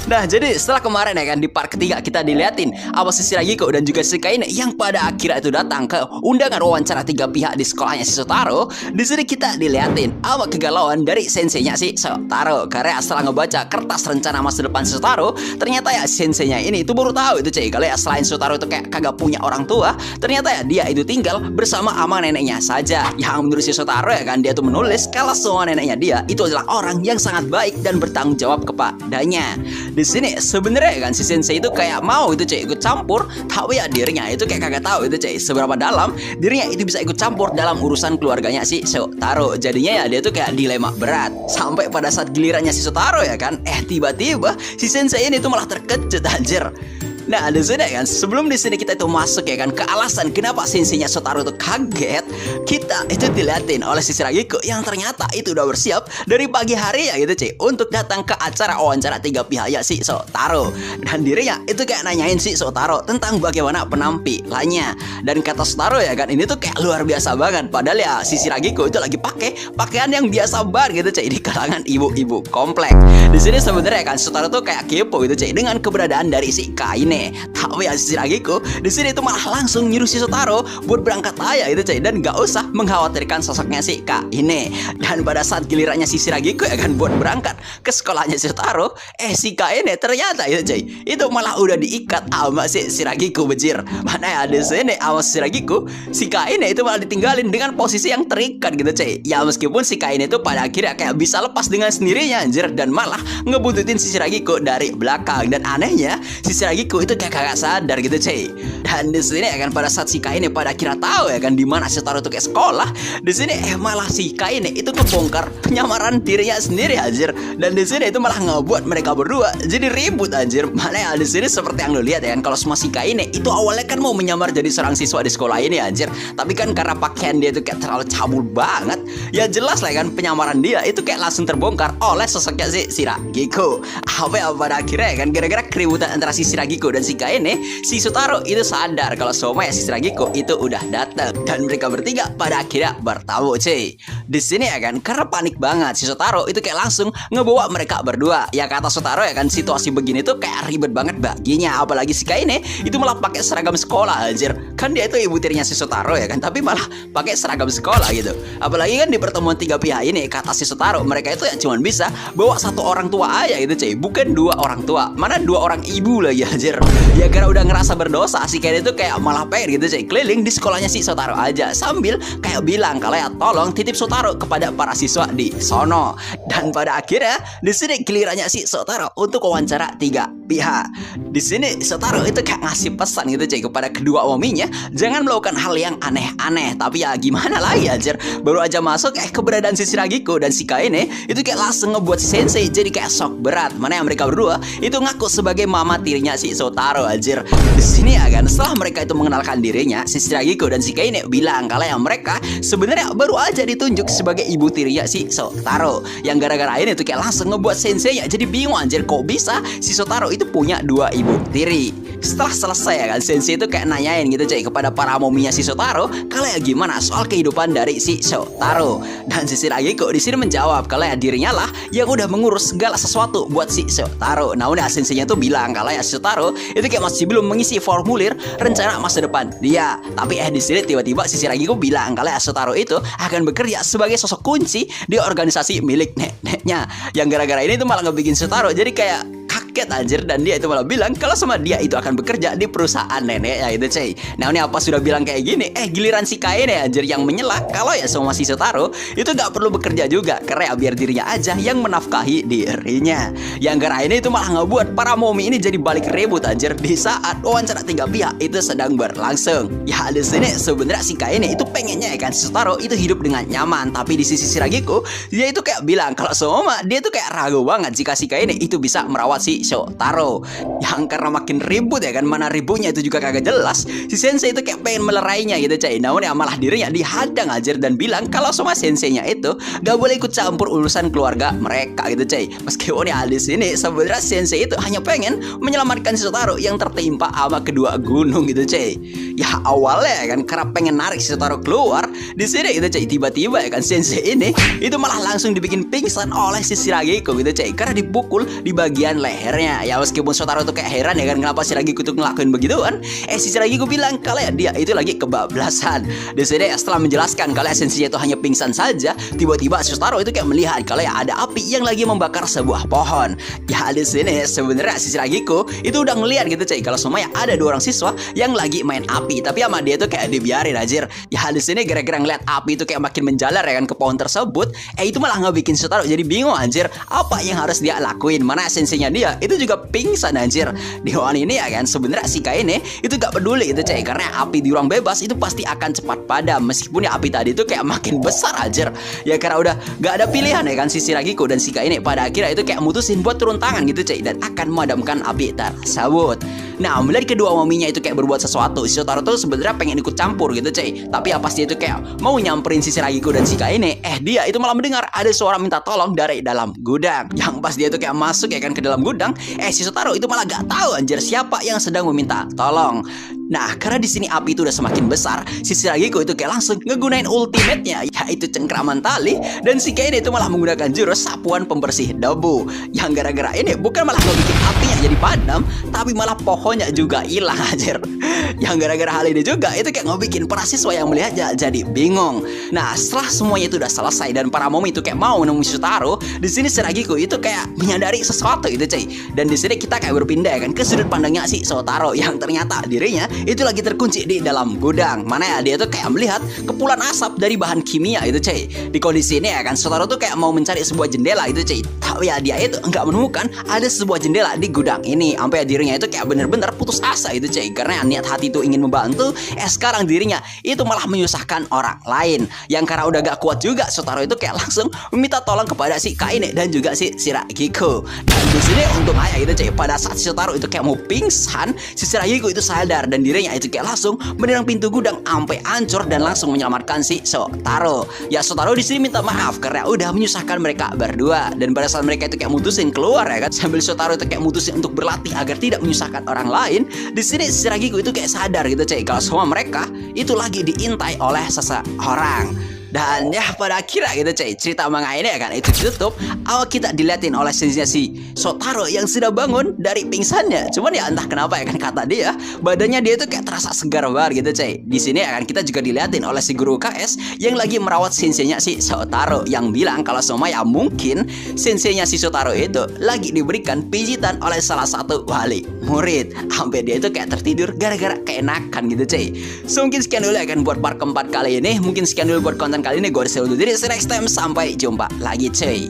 Nah jadi setelah kemarin ya kan di part ketiga kita diliatin apa si Shiragiko dan juga si Kaine yang pada akhirnya itu datang ke undangan wawancara 3 pihak di sekolahnya si Shotaro. Di sini kita diliatin apa kegalauan dari senseinya si Shotaro, karena setelah ngebaca kertas rencana masa depan si Shotaro, ternyata ya senseinya ini itu baru tahu itu cuy, kalau ya selain Shotaro itu kayak kagak punya orang tua, ternyata ya dia itu tinggal bersama ama neneknya saja. Yang menurut si Shotaro ya kan dia tuh menulis kalau semua neneknya dia itu adalah orang yang sangat baik dan bertanggung jawab kepadanya. Di sini sebenarnya kan si sensei itu kayak mau itu cuy ikut campur, tapi ya dirinya itu kayak kagak tahu itu cuy seberapa dalam dirinya itu bisa ikut campur dalam urusan keluarganya si Shotaro. Jadinya ya dia tuh kayak dilema berat sampai pada saat gilirannya si Shotaro ya kan, tiba-tiba si sensei ini tuh malah terkejut anjir. Nah di sini kan sebelum di sini kita itu masuk ya kan ke alasan kenapa senseinya Shotaro itu kaget, kita itu diliatin oleh si Shiragiko yang ternyata itu udah bersiap dari pagi hari ya gitu cuy untuk datang ke acara wawancara 3 pihak ya si Shotaro. Dan dirinya itu kayak nanyain si Shotaro tentang bagaimana penampilannya. Dan kata Shotaro ya kan ini tuh kayak luar biasa banget, padahal ya si Shiragiko itu lagi pakai pakaian yang biasa banget gitu cuy di kalangan ibu-ibu komplek. Di sini sebenarnya kan Shotaro tuh kayak kepo gitu cuy dengan keberadaan dari si Kaine. Tapi ya si Shiragiko di sini itu malah langsung nyuruh si Shotaro buat berangkat aja itu cuy, dan gak usah mengkhawatirkan sosoknya si Kaine. Dan pada saat gilirannya si Shiragiko ya kan buat berangkat ke sekolahnya si Shotaro, si Kaine ternyata itu cuy itu malah udah diikat sama si Shiragiko bejir. Mana ya di sini sama si Shiragiko, si Kaine itu malah ditinggalin dengan posisi yang terikat gitu cuy. Ya meskipun si Kaine itu pada akhirnya kayak bisa lepas dengan sendirinya anjir, dan malah ngebuntutin si Shiragiko dari belakang. Dan anehnya si Shiragiko itu kayak kagak sadar gitu cuy. Dan di sini ya kan pada saat si Kaine pada kira tahu ya kan di mana si Shotaro itu kayak sekolah, di sini malah si Kaine itu ngebongkar penyamaran dirinya sendiri anjir. Dan di sini itu malah ngebuat mereka berdua jadi ribut anjir. Mana ya di sini seperti yang lo lihat ya kan, kalau semua si Kaine itu awalnya kan mau menyamar jadi seorang siswa di sekolah ini anjir, tapi kan karena pakaian dia itu kayak terlalu cabul banget, ya jelas lah kan penyamaran dia itu kayak langsung terbongkar oleh sosoknya si Shiragiko. Apa pada akhirnya ya kan gara-gara keributan antara si Shiragiko dan si Kaine, si Shotaro itu sadar kalau Soma ya si Shiragiko itu udah datang, dan mereka bertiga pada akhirnya bertamu cuy. Di sini ya kan karena panik banget si Shotaro itu kayak langsung ngebawa mereka berdua. Ya kata Shotaro ya kan situasi begini tuh kayak ribet banget baginya, apalagi si Kaine itu malah pakai seragam sekolah anjir. Kan dia itu ibu tirinya si Shotaro ya kan, tapi malah pakai seragam sekolah gitu. Apalagi kan di pertemuan 3 pihak ini kata si Shotaro mereka itu ya cuma bisa bawa 1 orang tua aja gitu cuy, bukan 2 orang tua, mana 2 orang ibu lagi anjir. Ya karena udah ngerasa berdosa, si Kaine itu kayak malah pengen gitu cuy keliling di sekolahnya si Shotaro aja sambil kayak bilang kalau ya tolong titip Shotaro kepada para siswa di sono. Dan pada akhirnya di sini gilirannya si Shotaro untuk wawancara 3 pihak. Di sini Shotaro itu kayak ngasih pesan gitu cuy kepada kedua ominya, jangan melakukan hal yang aneh-aneh. Tapi ya gimana lagi anjir, baru aja masuk keberadaan si Shiragiko dan si Kaine itu kayak langsung ngebuat si sensei jadi kayak shock berat. Mana yang mereka berdua itu ngaku sebagai mama tirinya si Shotaro anjir. Di sini ya kan setelah mereka itu mengenalkan dirinya, si Shiragiko dan si Kaine bilang kalau yang mereka sebenarnya baru aja ditunjuk sebagai ibu tirinya si Shotaro. Yang gara-gara ini tuh kayak langsung ngebuat sensei ya jadi bingung anjir, kok bisa si Shotaro itu punya 2 ibu tiri. Setelah selesai ya kan sensei itu kayak nanyain gitu cuy kepada para mominya si Shotaro kalau ya gimana soal kehidupan dari si Shotaro. Dan si Shiragiko di sini menjawab kalau ya dirinya lah yang udah mengurus segala sesuatu buat si Shotaro. Nah udah senseinya tuh bilang kalau ya Shotaro itu kayak masih belum mengisi formulir rencana masa depan dia. Tapi di sini tiba-tiba si Shiragiko bilang kalau ya Shotaro itu akan bekerja sebagai sosok kunci di organisasi milik neneknya. Yang gara-gara ini tuh malah ngebikin Shotaro jadi kayak tiket anjir, dan dia itu malah bilang kalau sama dia itu akan bekerja di perusahaan neneknya itu cuy. Nah ini apa sudah bilang kayak gini, giliran si Kaine anjir yang menyela kalau ya sama si Shotaro itu gak perlu bekerja juga, karena biar dirinya aja yang menafkahi dirinya. Yang gara ini itu malah ngebuat para momi ini jadi balik ribut anjir di saat wawancara tiga pihak itu sedang berlangsung. Ya di sini sebenarnya si Kaine itu pengennya ya kan si Shotaro itu hidup dengan nyaman, tapi di sisi Shiragiko dia itu kayak bilang kalau Soma dia tuh kayak ragu banget jika si Kaine itu bisa merawat si Shotaro. Yang karena makin ribut ya kan, mana ributnya itu juga kagak jelas, si sensei itu kayak pengen melerainya gitu cuy. Namun ya malah dirinya dihadang aja dan bilang kalau sama senseinya itu gak boleh ikut campur urusan keluarga mereka gitu cuy. Meskipun ya di sini sebenarnya sensei itu hanya pengen menyelamatkan Shotaro yang tertimpa sama kedua gunung gitu cuy. Ya awalnya ya kan karena pengen narik Shotaro keluar di sini gitu cuy, tiba-tiba ya kan sensei ini itu malah langsung dibikin pingsan oleh si Shiragiko gitu cuy, karena dipukul di bagian lehernya. Ya meskipun Shotaro tuh kayak heran ya kan kenapa Shiragiko tuh ngelakuin begituan, si Shiragiko bilang kalau ya dia itu lagi kebablasan. Di sini setelah menjelaskan kalau sensei itu hanya pingsan saja, tiba-tiba Shotaro itu kayak melihat kalau ya ada api yang lagi membakar sebuah pohon. Ya di sini sebenarnya si Shiragiko itu udah ngeliat gitu cuy kalau semuanya ada dua orang siswa yang lagi main api, tapi sama dia tuh kayak dibiarin anjir. Ya di sini gara-gara ngeliat api itu kayak makin menjalar ya kan ke pohon tersebut, itu malah ngebikin Shotaro jadi bingung anjir apa yang harus dia lakuin, mana senseinya dia itu juga pingsan anjir. Di pohon ini ya kan sebenarnya si Kaine itu gak peduli gitu cuy, karena api di ruang bebas itu pasti akan cepat padam, meskipun ya api tadi itu kayak makin besar anjir. Ya karena udah gak ada pilihan ya kan si Shiragiko dan si Kaine pada akhirnya itu kayak mutusin buat turun tangan gitu cuy dan akan memadamkan api tersebut. Nah melihat kedua mominya itu kayak berbuat sesuatu, si Shotaro tuh sebenarnya pengen ikut campur gitu cuy, tapi apa sih itu kayak mau nyamperin si Shiragiko dan si Kaine, dia itu malah mendengar ada suara minta tolong dari dalam gudang. Yang pas dia tuh kayak masuk ya kan ke dalam gudang, si Shotaro itu malah gak tahu anjir siapa yang sedang meminta tolong. Nah, karena di sini api itu udah semakin besar, si Shiragiko itu kayak langsung ngegunain ultimate-nya, yaitu cengkraman tali, dan si Kaine itu malah menggunakan jurus sapuan pembersih debu. Yang gara-gara ini bukan malah ngebikin apinya jadi padam, tapi malah pohonnya juga hilang anjir. Yang gara-gara hal ini juga itu kayak ngebikin para siswa yang melihatnya jadi bingung. Nah, setelah semuanya itu udah selesai dan para momi itu kayak mau menemui Shotaro, di sini Shiragiko itu kayak menyadari sesuatu gitu cuy. Dan di sini kita kayak berpindah ya kan ke sudut pandangnya si Shotaro yang ternyata dirinya itu lagi terkunci di dalam gudang. Mana ya dia tuh kayak melihat kepulan asap dari bahan kimia itu cuy. Di kondisi ini ya kan Shotaro tuh kayak mau mencari sebuah jendela itu cuy, tapi ya dia itu nggak menemukan ada sebuah jendela di gudang ini. Sampai ya dirinya itu kayak bener-bener putus asa itu cuy, karena niat hati itu ingin membantu, sekarang dirinya itu malah menyusahkan orang lain. Yang karena udah gak kuat juga, Shotaro itu kayak langsung meminta tolong kepada si Kaine dan juga si Shiragiko. Dan di sini untuk ayah itu cuy, pada saat si Shotaro itu kayak mau pingsan, si Shiragiko itu sadar dan dirinya itu kayak langsung menyerang pintu gudang sampai hancur dan langsung menyelamatkan si Shotaro. Ya Shotaro di sini minta maaf karena udah menyusahkan mereka berdua, dan pada saat mereka itu kayak mutusin keluar ya kan, sambil Shotaro itu kayak mutusin untuk berlatih agar tidak menyusahkan orang lain, di sini Shiragiko itu kayak sadar gitu cuy kalau semua mereka itu lagi diintai oleh seseorang. Dan ya pada akhirnya gitu cuy, cerita manga ini ya kan itu ditutup. Awal kita diliatin oleh sensei si Shotaro yang sudah bangun dari pingsannya. Cuman ya entah kenapa ya kan kata dia, badannya dia itu kayak terasa segar banget gitu cuy. Di sini ya kan kita juga diliatin oleh si guru KS yang lagi merawat senseinya si Shotaro, yang bilang kalau semua ya mungkin senseinya si Shotaro itu lagi diberikan pijitan oleh salah satu wali murid. Sampai dia itu kayak tertidur gara-gara keenakan gitu cuy. So mungkin sekian dulu ya kan buat part keempat kali ini. Mungkin sekian dulu buat konten kali ini. Gue undur diri, see you next time, sampai jumpa lagi cuy.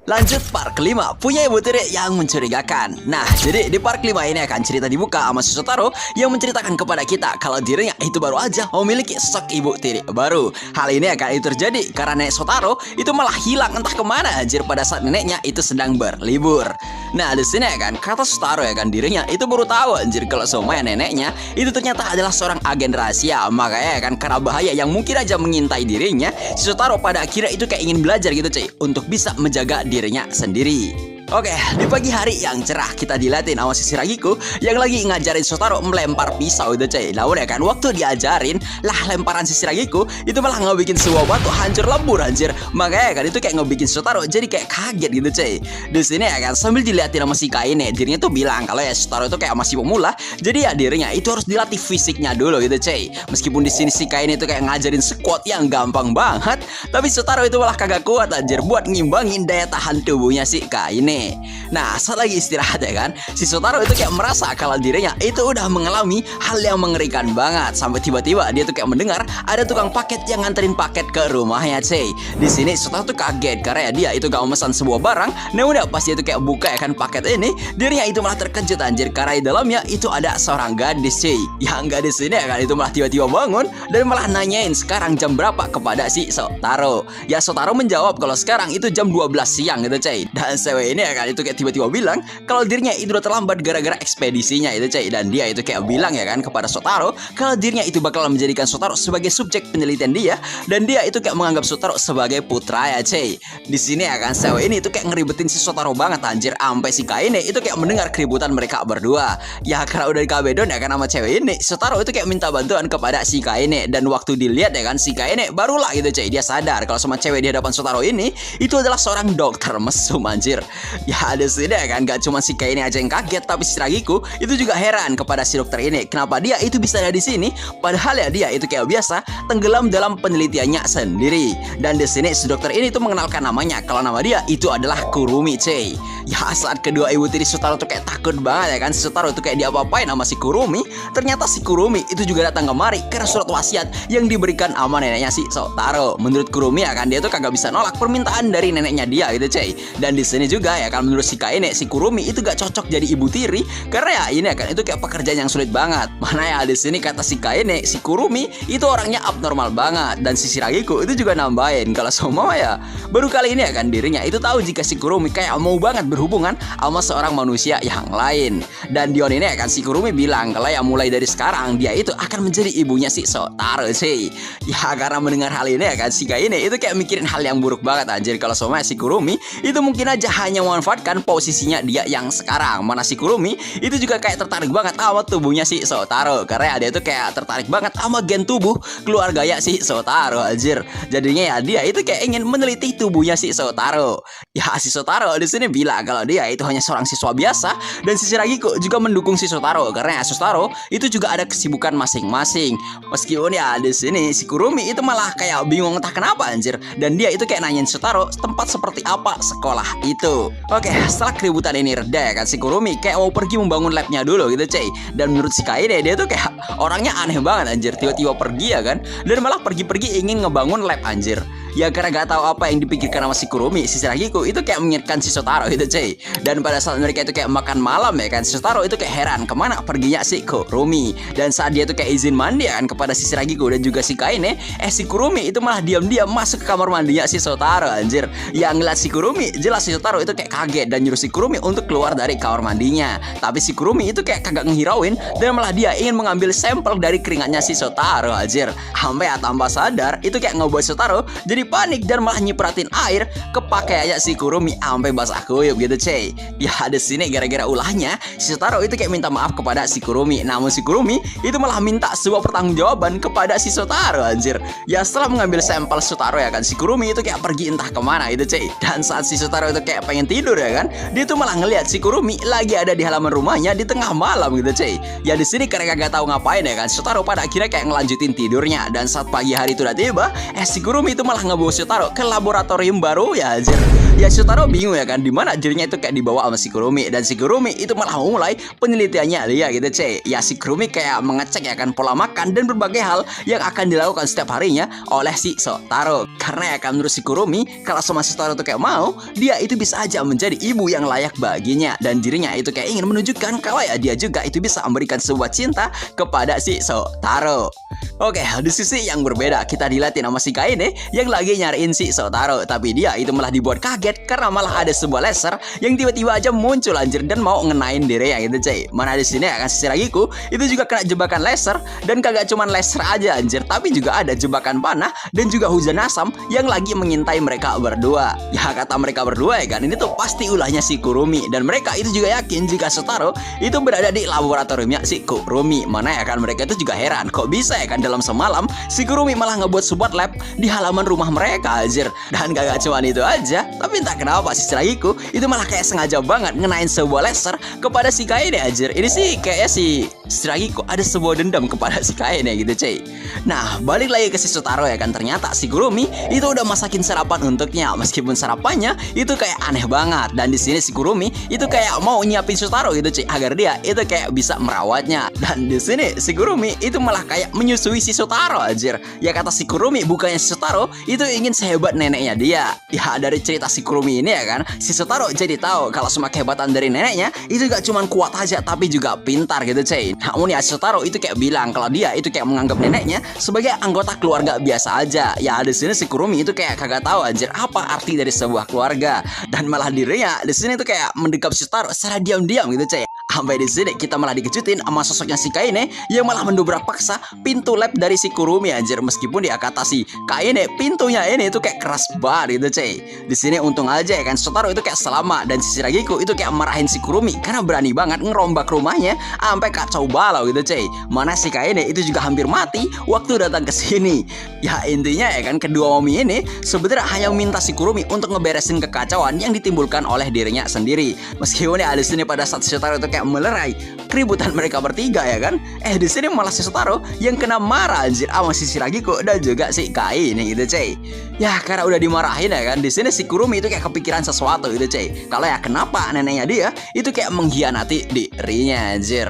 Lanjut part kelima, punya ibu tiri yang mencurigakan. Nah, jadi di part kelima ini akan cerita dibuka sama si Shotaro yang menceritakan kepada kita kalau dirinya itu baru aja memiliki sosok ibu tiri baru. Hal ini akan terjadi karena nenek Shotaro itu malah hilang entah kemana anjir pada saat neneknya itu sedang berlibur. Nah, di sini ya kan kata Shotaro ya kan dirinya itu baru tahu anjir kalau semuanya neneknya itu ternyata adalah seorang agen rahasia. Makanya ya kan karena bahaya yang mungkin aja mengintai dirinya, si Shotaro pada akhirnya itu kayak ingin belajar gitu cuy untuk bisa menjaga dirinya sendiri. Oke, di pagi hari yang cerah kita dilatih sama si Shiragiko yang lagi ngajarin Shotaro melempar pisau itu cuy. Namun ya kan waktu diajarin lah lemparan si Shiragiko itu malah ngebikin sebuah batu hancur lebur anjir. Makanya kan itu kayak ngebikin Shotaro jadi kayak kaget gitu cuy. Di sini ya kan sambil dilihatin sama si Kaine, dirinya tuh bilang kalau ya Shotaro itu kayak masih pemula, jadi ya dirinya itu harus dilatih fisiknya dulu gitu cuy. Meskipun di sini si Kaine itu kayak ngajarin squat yang gampang banget, tapi Shotaro itu malah kagak kuat anjir buat ngimbangin daya tahan tubuhnya si Kaine. Sikaine. Nah, saat lagi istirahat ya kan, si Shotaro itu kayak merasa kalau dirinya itu udah mengalami hal yang mengerikan banget. Sampai tiba-tiba dia tuh kayak mendengar ada tukang paket yang nganterin paket ke rumahnya, cuy. Di sini Shotaro tuh kaget karena ya dia itu gak memesan sebuah barang. Nah udah pas dia tuh kayak buka ya kan paket ini, dirinya itu malah terkejut anjir karena di dalamnya itu ada seorang gadis, cuy. Yang gadis ini ya kan itu malah tiba-tiba bangun dan malah nanyain sekarang jam berapa kepada si Shotaro. Ya Shotaro menjawab kalau sekarang itu jam 12 siang gitu, cuy. Dan cewek ini ya kan itu kayak tiba-tiba bilang kalau dirinya itu udah terlambat gara-gara ekspedisinya itu, cuy. Dan dia itu kayak bilang ya kan kepada Shotaro kalau dirinya itu bakal menjadikan Shotaro sebagai subjek penelitian dia, dan dia itu kayak menganggap Shotaro sebagai putra ya, cuy. Di sini ya kan cewek ini itu kayak ngeribetin si Shotaro banget anjir, sampai si Kaine itu kayak mendengar keributan mereka berdua. Ya karena udah dikabedon ya kan sama cewek ini, Shotaro itu kayak minta bantuan kepada si Kaine, dan waktu dilihat ya kan si Kaine barulah gitu, cuy, dia sadar kalau sama cewek di hadapan Shotaro ini itu adalah seorang dokter mesum anjir. Ya ada sini ya kan gak cuma si Kaine aja yang kaget, tapi si Ragiku itu juga heran kepada si dokter ini. Kenapa dia itu bisa ada di sini padahal ya dia itu kayak biasa tenggelam dalam penelitiannya sendiri. Dan di sini si dokter ini tuh mengenalkan namanya kalau nama dia itu adalah Kurumi, cuy. Ya saat kedua ibu tiri Shotaro tuh kayak takut banget ya kan, Shotaro tuh kayak diapa-apain sama si Kurumi. Ternyata si Kurumi itu juga datang kemari karena surat wasiat yang diberikan sama neneknya si Shotaro. Menurut Kurumi ya kan dia tuh kagak bisa nolak permintaan dari neneknya dia gitu, cuy. Dan di sini juga ya kan menurut si Kaine, si Kurumi itu gak cocok jadi ibu tiri karena ya ini ya kan itu kayak pekerjaan yang sulit banget. Mana ya di sini kata si Kaine, si Kurumi itu orangnya abnormal banget. Dan si Shiragiku itu juga nambahin kalau semua ya baru kali ini ya kan dirinya itu tahu jika si Kurumi kayak mau banget berhubungan sama seorang manusia yang lain. Dan Dion ini ya kan si Kurumi bilang kalau ya mulai dari sekarang dia itu akan menjadi ibunya si Shotaro, sih. Ya karena mendengar hal ini ya kan si Kaine itu kayak mikirin hal yang buruk banget anjir, kalau semua si Kurumi itu mungkin aja hanya memanfaatkan posisinya dia yang sekarang. Mana si Kurumi itu juga kayak tertarik banget sama tubuhnya si Shotaro karena dia itu kayak tertarik banget sama gen tubuh keluarga ya si Shotaro anjir. Jadinya ya dia itu kayak ingin meneliti tubuhnya si Shotaro. Ya si Shotaro di sini bilang kalau dia itu hanya seorang siswa biasa, dan si Shiragiku juga mendukung si Shotaro karena Shotaro itu juga ada kesibukan masing-masing. Meskipun ya di sini si Kurumi itu malah kayak bingung entah kenapa anjir, dan dia itu kayak nanyain Shotaro tempat seperti apa sekolah itu. Oke, setelah keributan ini reda ya kan si Kurumi kayak mau pergi membangun labnya dulu gitu, cuy. Dan menurut si Kaine dia tuh kayak orangnya aneh banget anjir, tiba-tiba pergi ya kan, dan malah pergi-pergi ingin ngebangun lab anjir. Ya karena gak tahu apa yang dipikirkan sama si Kurumi, si Shiragiku itu kayak mengingatkan si Shotaro gitu, cuy. Dan pada saat mereka itu kayak makan malam ya kan, si Shotaro itu kayak heran kemana perginya si Kurumi. Dan saat dia tuh kayak izin mandi ya kan kepada si Shiragiku dan juga si Kaine, si Kurumi itu malah diam-diam masuk ke kamar mandinya si Shotaro anjir. Yang ngeliat si Kurumi, jelas si Shotaro itu kayak kaget dan nyuruh si Kurumi untuk keluar dari kamar mandinya. Tapi si Kurumi itu kayak kagak ngehirauin dan malah dia ingin mengambil sampel dari keringatnya si Shotaro anjir. Sampai ya tanpa sadar itu kayak ngebuat Shotaro jadi panik dan malah nyipratin air ke pakaiannya si Kurumi sampai basah kuyup gitu, cuy. Ya di sini gara-gara ulahnya si Shotaro itu kayak minta maaf kepada si Kurumi, namun si Kurumi itu malah minta sebuah pertanggungjawaban kepada si Shotaro anjir. Ya setelah mengambil sampel Shotaro ya kan, si Kurumi itu kayak pergi entah kemana gitu, cuy. Dan saat si Shotaro itu kayak pengen tidur ya kan, dia tuh malah ngelihat si Kurumi lagi ada di halaman rumahnya di tengah malam gitu, cuy. Ya di sini karena gak tahu ngapain ya kan, Shotaro pada akhirnya kayak ngelanjutin tidurnya. Dan saat pagi hari itu udah tiba, si Kurumi itu malah ngebawa Shotaro ke laboratorium baru ya anjir. Ya Shotaro bingung ya kan dimana dirinya itu kayak dibawa sama si Kurumi, dan si Kurumi itu malah memulai penelitiannya dia gitu, cuy. Ya si Kurumi kayak mengecek ya kan pola makan dan berbagai hal yang akan dilakukan setiap harinya oleh si Shotaro. Karena ya kan menurut si Kurumi kalau sama Shotaro tuh kayak mau, dia itu bisa aja menjadi ibu yang layak baginya, dan dirinya itu kayak ingin menunjukkan kalau ya dia juga itu bisa memberikan sebuah cinta kepada si Shotaro. Oke, di sisi yang berbeda kita dilihatin sama si Kaine yang lagi nyariin si Shotaro, tapi dia itu malah dibuat kaget karena malah ada sebuah laser yang tiba-tiba aja muncul anjir dan mau ngenain dirinya gitu, cuy. Mana di sini ya kan si Shiragiku itu juga kena jebakan laser, dan kagak cuman laser aja anjir, tapi juga ada jebakan panah dan juga hujan asam yang lagi mengintai mereka berdua. Ya kata mereka berdua ya kan, ini tuh pasti ulahnya si Kurumi, dan mereka itu juga yakin jika Shotaro itu berada di laboratoriumnya si Kurumi. Mana ya kan mereka itu juga heran kok bisa ya kan dalam semalam si Kurumi malah ngebuat sebuah lab di halaman rumah mereka anjir. Dan kagak cuma itu aja, tapi Tapi entah kenapa si Siragiku itu malah kayak sengaja banget ngenain sebuah laser kepada si Kaine anjir. Ini sih kayaknya si Siragiku ada sebuah dendam kepada si Kaine gitu cuy. Nah balik lagi ke si Shotaro ya kan, ternyata si Kurumi itu udah masakin sarapan untuknya. Meskipun sarapannya itu kayak aneh banget, dan di sini si Kurumi itu kayak mau nyiapin Shotaro gitu cuy, agar dia itu kayak bisa merawatnya. Dan di sini si Kurumi itu malah kayak menyusui si Shotaro anjir. Ya kata si Kurumi, bukannya si Shotaro itu ingin sehebat neneknya dia. Ya dari cerita si Kurumi ini ya kan, si Shotaro jadi tahu kalau semua kehebatan dari neneknya itu gak cuma kuat aja tapi juga pintar gitu cuy. Namun ya Shotaro itu kayak bilang kalau dia itu kayak menganggap neneknya sebagai anggota keluarga biasa aja. Ya di sini si Kurumi itu kayak kagak tahu anjir apa arti dari sebuah keluarga, dan malah dirinya di sini tuh kayak mendekap Shotaro secara diam-diam gitu cuy. Sampai di sini kita malah dikejutin sama sosoknya si Kaine yang malah mendobrak paksa pintu lab dari si Kurumi anjir. Meskipun dia kata si Kaine pintunya ini itu kayak keras banget gitu cuy. Di sini untung aja ya kan Shotaro itu kayak selamat, dan si Shiragiku itu kayak marahin si Kurumi karena berani banget ngerombak rumahnya sampai kacau balau gitu cuy. Mana si Kaine itu juga hampir mati waktu datang ke sini. Ya intinya ya kan, kedua momi ini sebenarnya hanya minta si Kurumi untuk ngeberesin kekacauan yang ditimbulkan oleh dirinya sendiri. Meskipun ya di sini pada saat Shotaro itu kayak melerai keributan mereka bertiga ya kan, di sini malah si Shotaro yang kena marah anjir sama si Shiragiku dan juga si Kaine gitu cuy. Ya karena udah dimarahin ya kan, di sini si Kurumi itu kayak kepikiran sesuatu gitu cuy. Kalau ya kenapa neneknya dia itu kayak mengkhianati dirinya anjir.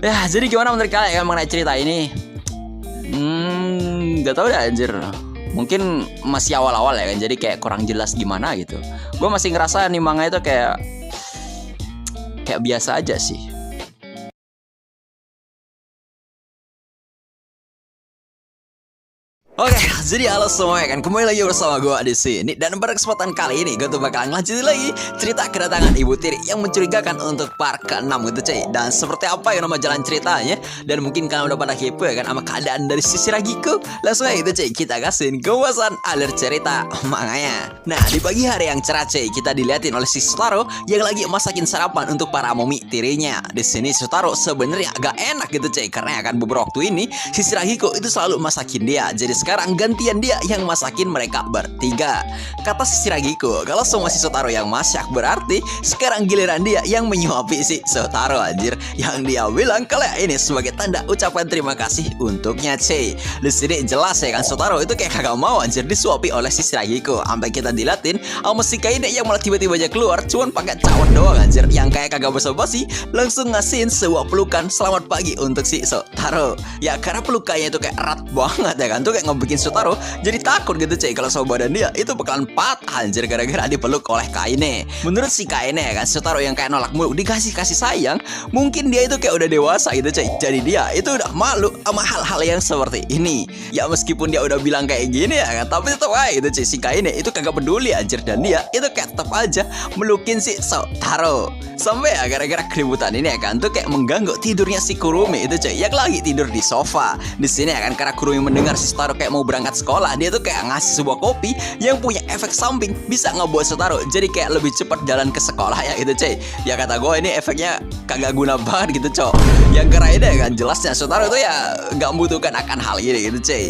Ya jadi gimana menurut kalian mengenai cerita ini? Gak tau deh anjir. Mungkin masih awal-awal ya kan, jadi kayak kurang jelas gimana gitu. Gue masih ngerasa nih manga itu kayak biasa aja sih. Oke, jadi halo semua ya kan, kembali lagi bersama gue di sini. Dan pada kesempatan kali ini gue tuh bakal lanjutin lagi cerita kedatangan Ibu Tiri yang mencurigakan untuk part ke-6 gitu cuy. Dan seperti apa yang nama jalan ceritanya, dan mungkin kalian udah pada kepo ya kan sama keadaan dari si Shiragiku. Langsung aja gitu cuy, kita kasihin kewasan alir cerita manganya. Nah di pagi hari yang cerah cuy, kita diliatin oleh si Shotaro yang lagi masakin sarapan untuk para momi tirinya. Di sini Shotaro sebenarnya agak enak gitu cuy, karena ya kan beberapa waktu ini si Shiragiku itu selalu masakin dia. Jadi sekarang gantian dia yang masakin mereka bertiga. Kata si Shiragiku, kalau semua si Shotaro yang masak, berarti sekarang giliran dia yang menyuapi si Shotaro anjir. Yang dia bilang kalau ini sebagai tanda ucapan terima kasih untuknya cuy. Di sini jelas ya kan Shotaro itu kayak kagak mau anjir disuapi oleh si Shiragiku. Sampai kita dilatin sama si Kaine yang malah tiba-tiba aja keluar cuman pakai cawan doang anjir, yang kayak kagak basa-basi langsung ngasihin sebuah pelukan selamat pagi untuk si Shotaro. Ya karena pelukannya itu kayak erat banget ya kan, tuh kayak bikin Shotaro jadi takut gitu cuy kalau sama badan dia itu bakalan patah anjir gara-gara dipeluk oleh Kaine. Menurut si Kaine ya kan, Shotaro yang kayak nolak mulu dikasih kasih sayang, mungkin dia itu kayak udah dewasa gitu cuy. Jadi dia itu udah malu sama hal-hal yang seperti ini. Ya meskipun dia udah bilang kayak gini ya kan, tapi tetap aja gitu cuy, si Kaine itu kagak peduli anjir, dan dia itu kayak tetap aja melukin si Shotaro. Sampai ya gara-gara keributan ini ya kan, tuh kayak mengganggu tidurnya si Kurumi itu cuy, yang lagi tidur di sofa. Di sini ya kan, karena Kurumi mendengar si Shotaro kayak mau berangkat sekolah, dia tuh kayak ngasih sebuah kopi yang punya efek samping bisa ngebuat Shotaro jadi kayak lebih cepat jalan ke sekolah ya gitu cuy. Ya kata gue ini efeknya kagak guna banget gitu cok. Yang keren ya kan, jelasnya Shotaro itu ya nggak membutuhkan akan hal ini gitu cuy.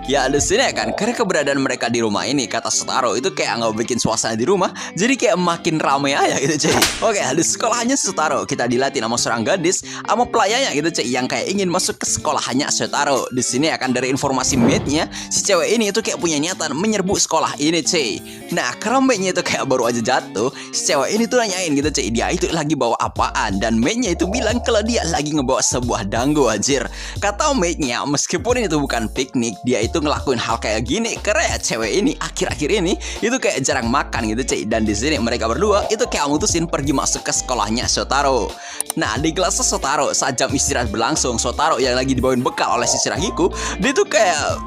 Ya di sini ya kan, karena keberadaan mereka di rumah ini, kata Shotaro itu kayak nggak bikin suasana di rumah jadi kayak makin ramai aja gitu cuy. Oke, di sekolahnya Shotaro kita dilatih sama seorang gadis sama pelayannya gitu cuy, yang kayak ingin masuk ke sekolahnya Shotaro. Di sini ya kan, dari informasi mate-nya si cewek ini itu kayak punya niatan menyerbu sekolah ini cuy. Nah karena mate-nya itu kayak baru aja jatuh, si cewek ini tuh nanyain gitu cuy, dia itu lagi bawa apaan, dan mate-nya itu bilang kalau dia lagi ngebawa sebuah danggo anjir. Kata mate-nya meskipun ini tuh bukan piknik, dia itu ngelakuin hal kayak gini karena ya cewek ini akhir-akhir ini itu kayak jarang makan gitu cuy. Dan di sini mereka berdua itu kayak mutusin pergi masuk ke sekolahnya Shotaro. Nah di kelas Shotaro saat jam istirahat berlangsung, Shotaro yang lagi dibawain bekal oleh si Shiragiku, dia tuh kayak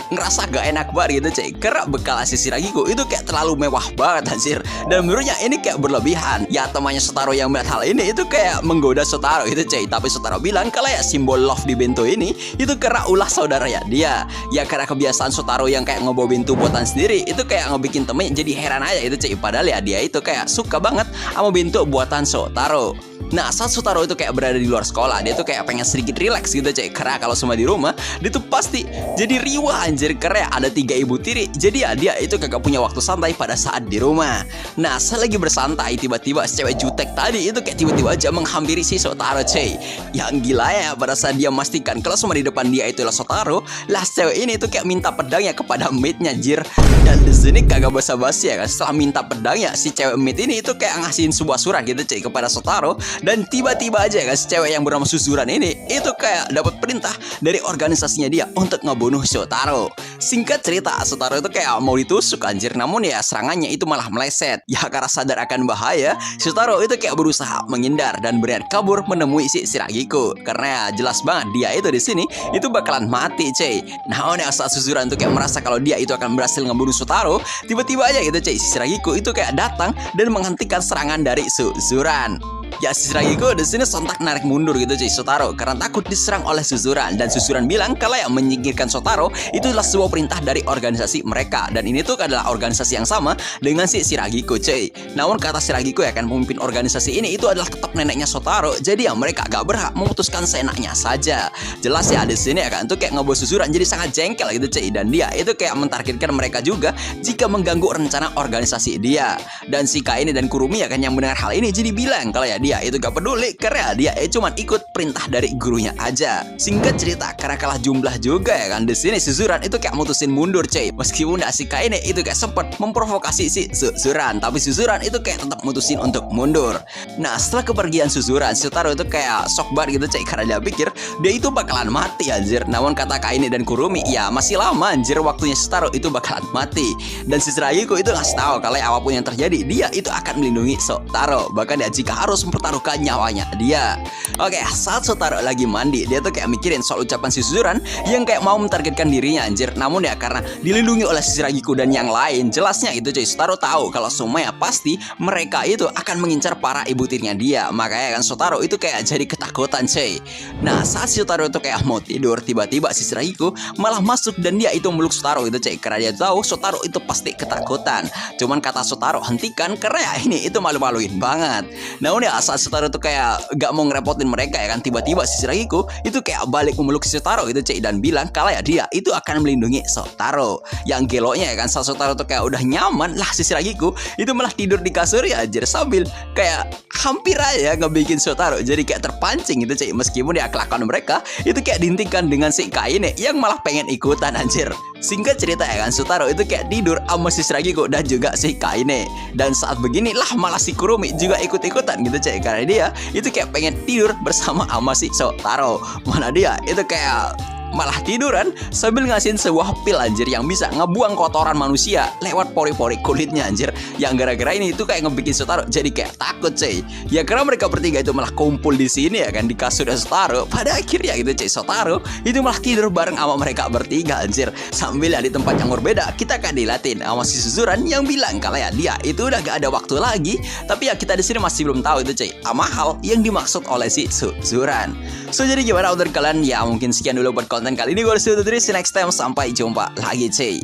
ngerasa gak enak banget gitu cuy, karena bekal si Shiragiku itu kayak terlalu mewah banget anjir, dan menurutnya ini kayak berlebihan. Ya temannya Shotaro yang melihat hal ini itu kayak menggoda Shotaro gitu cuy, tapi Shotaro bilang kalau ya simbol love di bento ini itu karena ulah saudara ya dia. Ya karena kebiasaan Shotaro yang kayak ngebawa bento buatan sendiri itu kayak ngebikin temennya jadi heran aja gitu cuy, padahal ya dia itu kayak suka banget sama bento buatan Shotaro. Nah, saat Shotaro itu kayak berada di luar sekolah, dia tuh kayak pengen sedikit relax gitu cuy. Karena kalau semua di rumah, dia tuh pasti jadi riwah anjir. Karena ada 3 ibu tiri, jadi ya dia itu kagak punya waktu santai pada saat di rumah. Nah, saat lagi bersantai, tiba-tiba si cewek jutek tadi itu kayak tiba-tiba aja menghampiri si Shotaro cuy. Yang gila ya, pada saat dia memastikan kalau semua di depan dia itulah Shotaro, lah cewek ini tuh kayak minta pedangnya kepada mate-nya anjir. Dan di sini kagak basa-basi ya kan. Setelah minta pedangnya, si cewek mate ini itu kayak ngasihin sebuah surat gitu cuy kepada Shotaro. Dan tiba-tiba aja kan si cewek yang bernama Suzuran ini itu kayak dapat perintah dari organisasinya dia untuk ngebunuh Shotaro. Singkat cerita, Shotaro itu kayak mau ditusuk anjir, namun ya serangannya itu malah meleset. Ya karena sadar akan bahaya, Shotaro itu kayak berusaha menghindar dan berani kabur menemui si Shiragiko. Karena ya jelas banget dia itu di sini itu bakalan mati cuy. Namun ya saat Suzuran tuh kayak merasa kalau dia itu akan berhasil ngebunuh Shotaro, tiba-tiba aja gitu cuy si Shiragiko itu kayak datang dan menghentikan serangan dari Suzuran. Ya si Shiragiko di sini sontak narik mundur gitu cuy Shotaro karena takut diserang oleh Suzuran. Dan Suzuran bilang kalau yang menyingkirkan Shotaro itu adalah sebuah perintah dari organisasi mereka, dan ini tuh adalah organisasi yang sama dengan si Shiragiko cuy. Namun kata Shiragiko ya kan, pemimpin organisasi ini itu adalah tetap neneknya Shotaro, jadi ya mereka gak berhak memutuskan seenaknya saja. Jelas ya di sini ya kan tuh kayak ngebawa Suzuran jadi sangat jengkel gitu cuy, dan dia itu kayak mentargetkan mereka juga jika mengganggu rencana organisasi dia. Dan si Kaine dan Kurumi ya kan yang mendengar hal ini jadi bilang kalau ya dia itu gak peduli karena dia cuma ikut perintah dari gurunya aja. Singkat cerita, karena kalah jumlah juga ya kan, di sini Suzuran itu kayak mutusin mundur cuy. Meskipun si Kaine itu kayak sempat memprovokasi si Suzuran, tapi Suzuran itu kayak tetap mutusin untuk mundur. Nah, setelah kepergian Suzuran, Shotaro itu kayak shock banget gitu cuy karena dia pikir dia itu bakalan mati anjir. Namun kata Kaine dan Kurumi, ya masih lama anjir waktunya Shotaro itu bakalan mati. Dan si Shiragiko itu ngasih tahu kalau apapun yang terjadi dia itu akan melindungi Shotaro, bahkan ya jika harus mempertaruhkan nyawanya dia. Oke, saat Shotaro lagi mandi, dia tuh kayak mikirin soal ucapan si Suzuran yang kayak mau mentargetkan dirinya anjir. Namun ya karena dilindungi oleh si Shiragiko dan yang lain, jelasnya itu cuy Shotaro tahu kalau semuanya pasti mereka itu akan mengincar para ibu tirinya dia. Makanya kan Shotaro itu kayak jadi ketakutan cuy. Nah, saat Shotaro itu kayak mau tidur, tiba-tiba si Shiragiko malah masuk dan dia itu meluk Shotaro itu cuy karena dia tahu Shotaro itu pasti ketakutan. Cuman kata Shotaro hentikan karena ya ini itu malu-maluin banget. Namun ya saat Shotaro tuh kayak gak mau ngerepotin mereka ya kan, tiba-tiba si Shiragiko itu kayak balik memeluk si Shotaro gitu cuy dan bilang kalau ya dia itu akan melindungi Shotaro. Yang geloknya ya kan, saat Shotaro tuh kayak udah nyaman lah, si Shiragiko itu malah tidur di kasur ya anjir, sambil kayak hampir aja ngebikin Shotaro jadi kayak terpancing gitu cuy. Meskipun ya kelakuan mereka itu kayak dihentikan dengan si Kaine yang malah pengen ikutan anjir. Singkat cerita ya kan, Shotaro itu kayak tidur sama si Shiragiko dan juga si Kaine. Dan saat beginilah malah si Kurumi juga ikut-ikutan gitu cuy karena dia itu kayak pengen tidur bersama sama si Shotaro. Mana dia itu kayak malah tiduran sambil ngasihin sebuah pil anjir yang bisa ngebuang kotoran manusia lewat pori-pori kulitnya anjir. Yang gara-gara ini itu kayak ngebikin Shotaro jadi kayak takut cuy. Ya karena mereka bertiga itu malah kumpul di sini ya kan di kasur Shotaro. Pada akhirnya gitu cuy, Shotaro itu malah tidur bareng sama mereka bertiga anjir. Sambil ya di tempat yang berbeda kita kan dilatin sama si Suzuran yang bilang kalau ya dia itu udah gak ada waktu lagi. Tapi ya kita di sini masih belum tahu itu cuy sama hal yang dimaksud oleh si Suzuran. So jadi gimana menurut kalian? Ya mungkin sekian dulu buat konten kali ini. Gue udah tutup, see next time, sampai jumpa lagi cuy.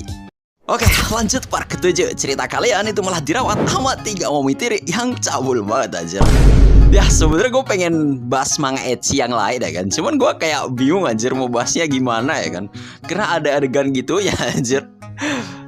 Oke, lanjut part ke-7. Cerita kalian itu malah dirawat sama 3 momi tiri yang cabul banget aja. Ya sebenarnya gue pengen bahas manga ecchi yang lain ya kan, cuman gue kayak bingung anjir mau bahasnya gimana ya kan, karena ada adegan gitu ya anjir.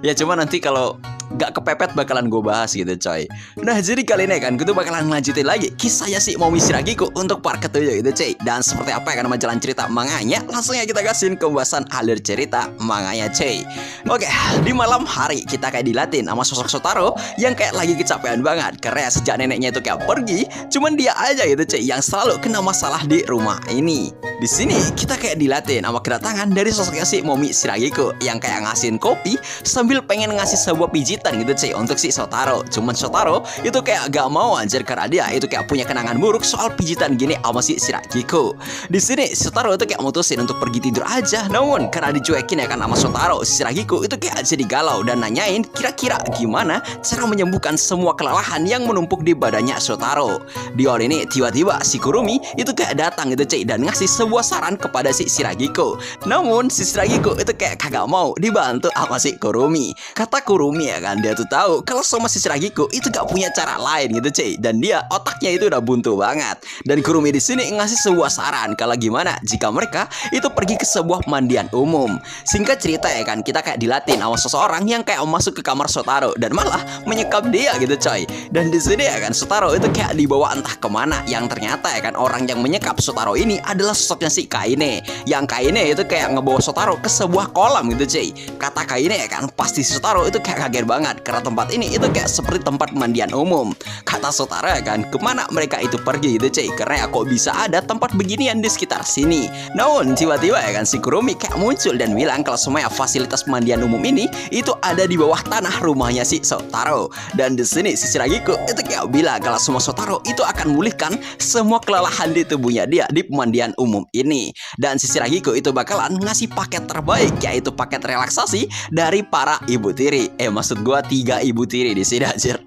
Ya cuma nanti kalau gak kepepet bakalan gue bahas gitu coy. Nah jadi kali ini kan gue tuh bakalan ngelanjutin lagi kisahnya si Momi Shiragiko untuk part ke-7 gitu coy. Dan seperti apa ya kan nama jalan cerita manganya, langsung ya kita kasihin pembahasan alur cerita manganya coy. Oke, di malam hari kita kayak dilatin sama sosok Shotaro yang kayak lagi kecapean banget karena sejak neneknya itu kayak pergi, cuman dia aja gitu coy yang selalu kena masalah di rumah ini. Di sini kita kayak dilatin sama kedatangan dari sosoknya si Momi Shiragiko yang kayak ngasihin kopi sambil pengen ngasih sebuah pijitan gitu cuy untuk si Shotaro. Cuman Shotaro itu kayak gak mau anjir karena dia itu kayak punya kenangan buruk soal pijitan gini sama si Shiragiko. Di sini Shotaro itu kayak mutusin untuk pergi tidur aja. Namun karena dicuekin ya kan sama Shotaro, si Shiragiko itu kayak jadi galau dan nanyain kira-kira gimana cara menyembuhkan semua kelelahan yang menumpuk di badannya Shotaro. Di hari ini tiba-tiba si Kurumi itu kayak datang gitu cuy dan ngasih sebuah saran kepada si Shiragiko. Namun si Shiragiko itu kayak kagak mau dibantu sama si Kurumi. Kata Kurumi ya kan dia tuh tahu kalau sama si Shiragiko itu gak punya cara lain gitu cuy, dan dia otaknya itu udah buntu banget. Dan Kurumi di sini ngasih sebuah saran kalau gimana jika mereka itu pergi ke sebuah pemandian umum. Singkat cerita ya kan, kita kayak dilatin sama seseorang yang kayak masuk ke kamar Shotaro dan malah menyekap dia gitu coy. Dan di sini ya kan Shotaro itu kayak dibawa entah kemana, yang ternyata ya kan orang yang menyekap Shotaro ini adalah sosoknya si Kaine. Yang Kaine itu kayak ngebawa Shotaro ke sebuah kolam gitu cuy. Kata Kaine ya kan, pasti Shotaro itu kayak kaget banget karena tempat ini itu kayak seperti tempat pemandian umum. Kata Shotaro ya kan, kemana mereka itu pergi gitu cuy, karena ya kok bisa ada tempat beginian di sekitar sini. Namun tiba-tiba ya kan si Kurumi kayak muncul dan bilang kalau semua fasilitas pemandian umum ini itu ada di bawah tanah rumahnya si Shotaro. Dan di sini si Shiragiko itu kayak bilang kalau semua Shotaro itu akan memulihkan semua kelelahan di tubuhnya dia di pemandian umum ini. Dan si Shiragiko itu bakalan ngasih paket terbaik, yaitu paket relaksasi dari para ibu tiri. Maksud gua 3 ibu tiri di sini anjir.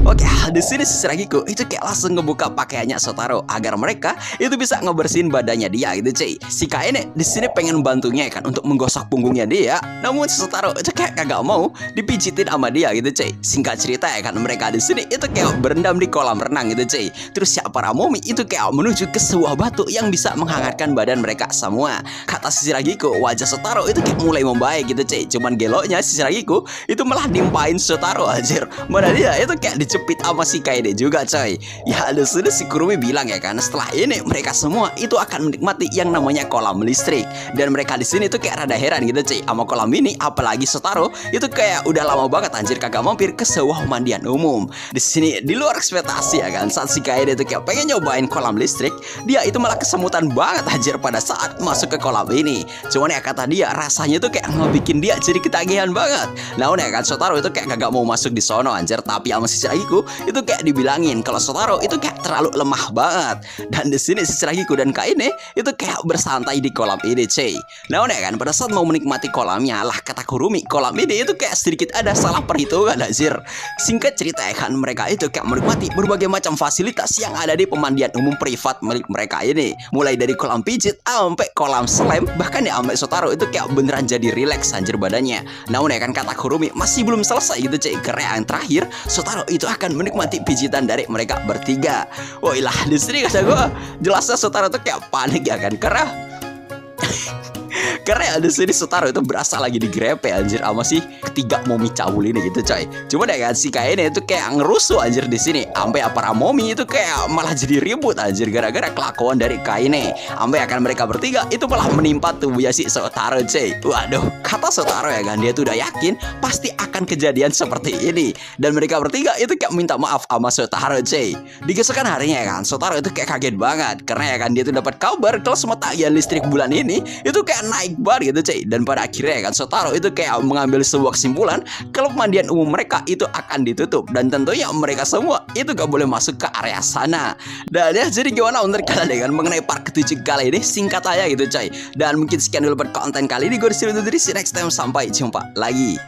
Oke, di sini si Shiragiko itu kayak langsung ngebuka pakaiannya Shotaro agar mereka itu bisa ngebersihin badannya dia gitu cuy. Si Kaine di sini pengen bantunya kan untuk menggosok punggungnya dia, namun si Shotaro itu kayak kagak mau dipijitin sama dia gitu cuy. Singkat cerita ya kan, mereka di sini itu kayak berendam di kolam renang gitu cuy. Terus si para momi itu kayak menuju ke sebuah batu yang bisa menghangatkan badan mereka semua. Kata si Shiragiko, wajah Shotaro itu kayak mulai membaik gitu cuy. Cuman geloknya si Shiragiko itu malah nimpain Shotaro anjir. Mana dia itu kayak dijepit sama si Kaine juga coy. Ya di sini si Kurumi bilang ya kan, setelah ini mereka semua itu akan menikmati yang namanya kolam listrik. Dan mereka di sini tuh kayak rada heran gitu cuy sama kolam ini, apalagi Shotaro itu kayak udah lama banget anjir kagak mampir ke sebuah pemandian umum. Di sini di luar ekspektasi ya kan, saat si Kaine itu kayak pengen nyobain kolam listrik, dia itu malah kesemutan banget anjir pada saat masuk ke kolam ini. Cuman ya kata dia rasanya tuh kayak ngebikin dia jadi ketagihan banget. Namun ya kan Shotaro itu kayak kagak mau masuk di sono anjir, tapi sama si Shiragiko itu kayak dibilangin kalau Shotaro itu kayak terlalu lemah banget. Dan di sini si Shiragiko dan Kaine itu kayak bersantai di kolam ini cuy. Namun ya kan pada saat mau menikmati kolamnya, lah kata Kurumi, kolam ini itu kayak sedikit ada salah perhitungan anjir. Singkat cerita ya kan, mereka itu kayak menikmati berbagai macam fasilitas yang ada di pemandian umum privat milik mereka ini. Mulai dari kolam pijit sampai kolam slam, bahkan ya sampai Shotaro itu kayak beneran jadi relax anjir badannya. Namun ya kan kata Kurumi masih belum selesai gitu cuy, karena yang terakhir Shotaro itu akan menikmati pijitan dari mereka bertiga. Woi lah di sini kata gue jelasnya Shotaro tuh kayak panik ya kan, karena di sini Shotaro itu berasa lagi digrepe anjir sama si ketiga momi cabul ini gitu coy. Cuma deh kan si Kaine itu kayak ngerusuh anjir di sini. Sampai para momi itu kayak malah jadi ribut anjir gara-gara kelakuan dari Kaine. Sampai akan mereka bertiga itu malah menimpa tubuhnya si Shotaro coy. Waduh, kata Shotaro ya kan, dia tuh udah yakin pasti akan kejadian seperti ini. Dan mereka bertiga itu kayak minta maaf sama Shotaro coy. Di keesokan harinya ya kan, Shotaro itu kayak kaget banget karena ya kan dia tuh dapat kabar kalau semua tagihan listrik bulan ini itu kayak naik bar gitu cuy. Dan pada akhirnya kan Shotaro itu kayak mengambil sebuah kesimpulan kalau pemandian umum mereka itu akan ditutup, dan tentunya mereka semua itu gak boleh masuk ke area sana. Dan ya jadi gimana menurut kalian dengan mengenai part ke-7 kali ini, singkat aja gitu coy. Dan mungkin sekian dulu buat konten kali ini, gue disuruh undur diri, see you next time, sampai jumpa lagi.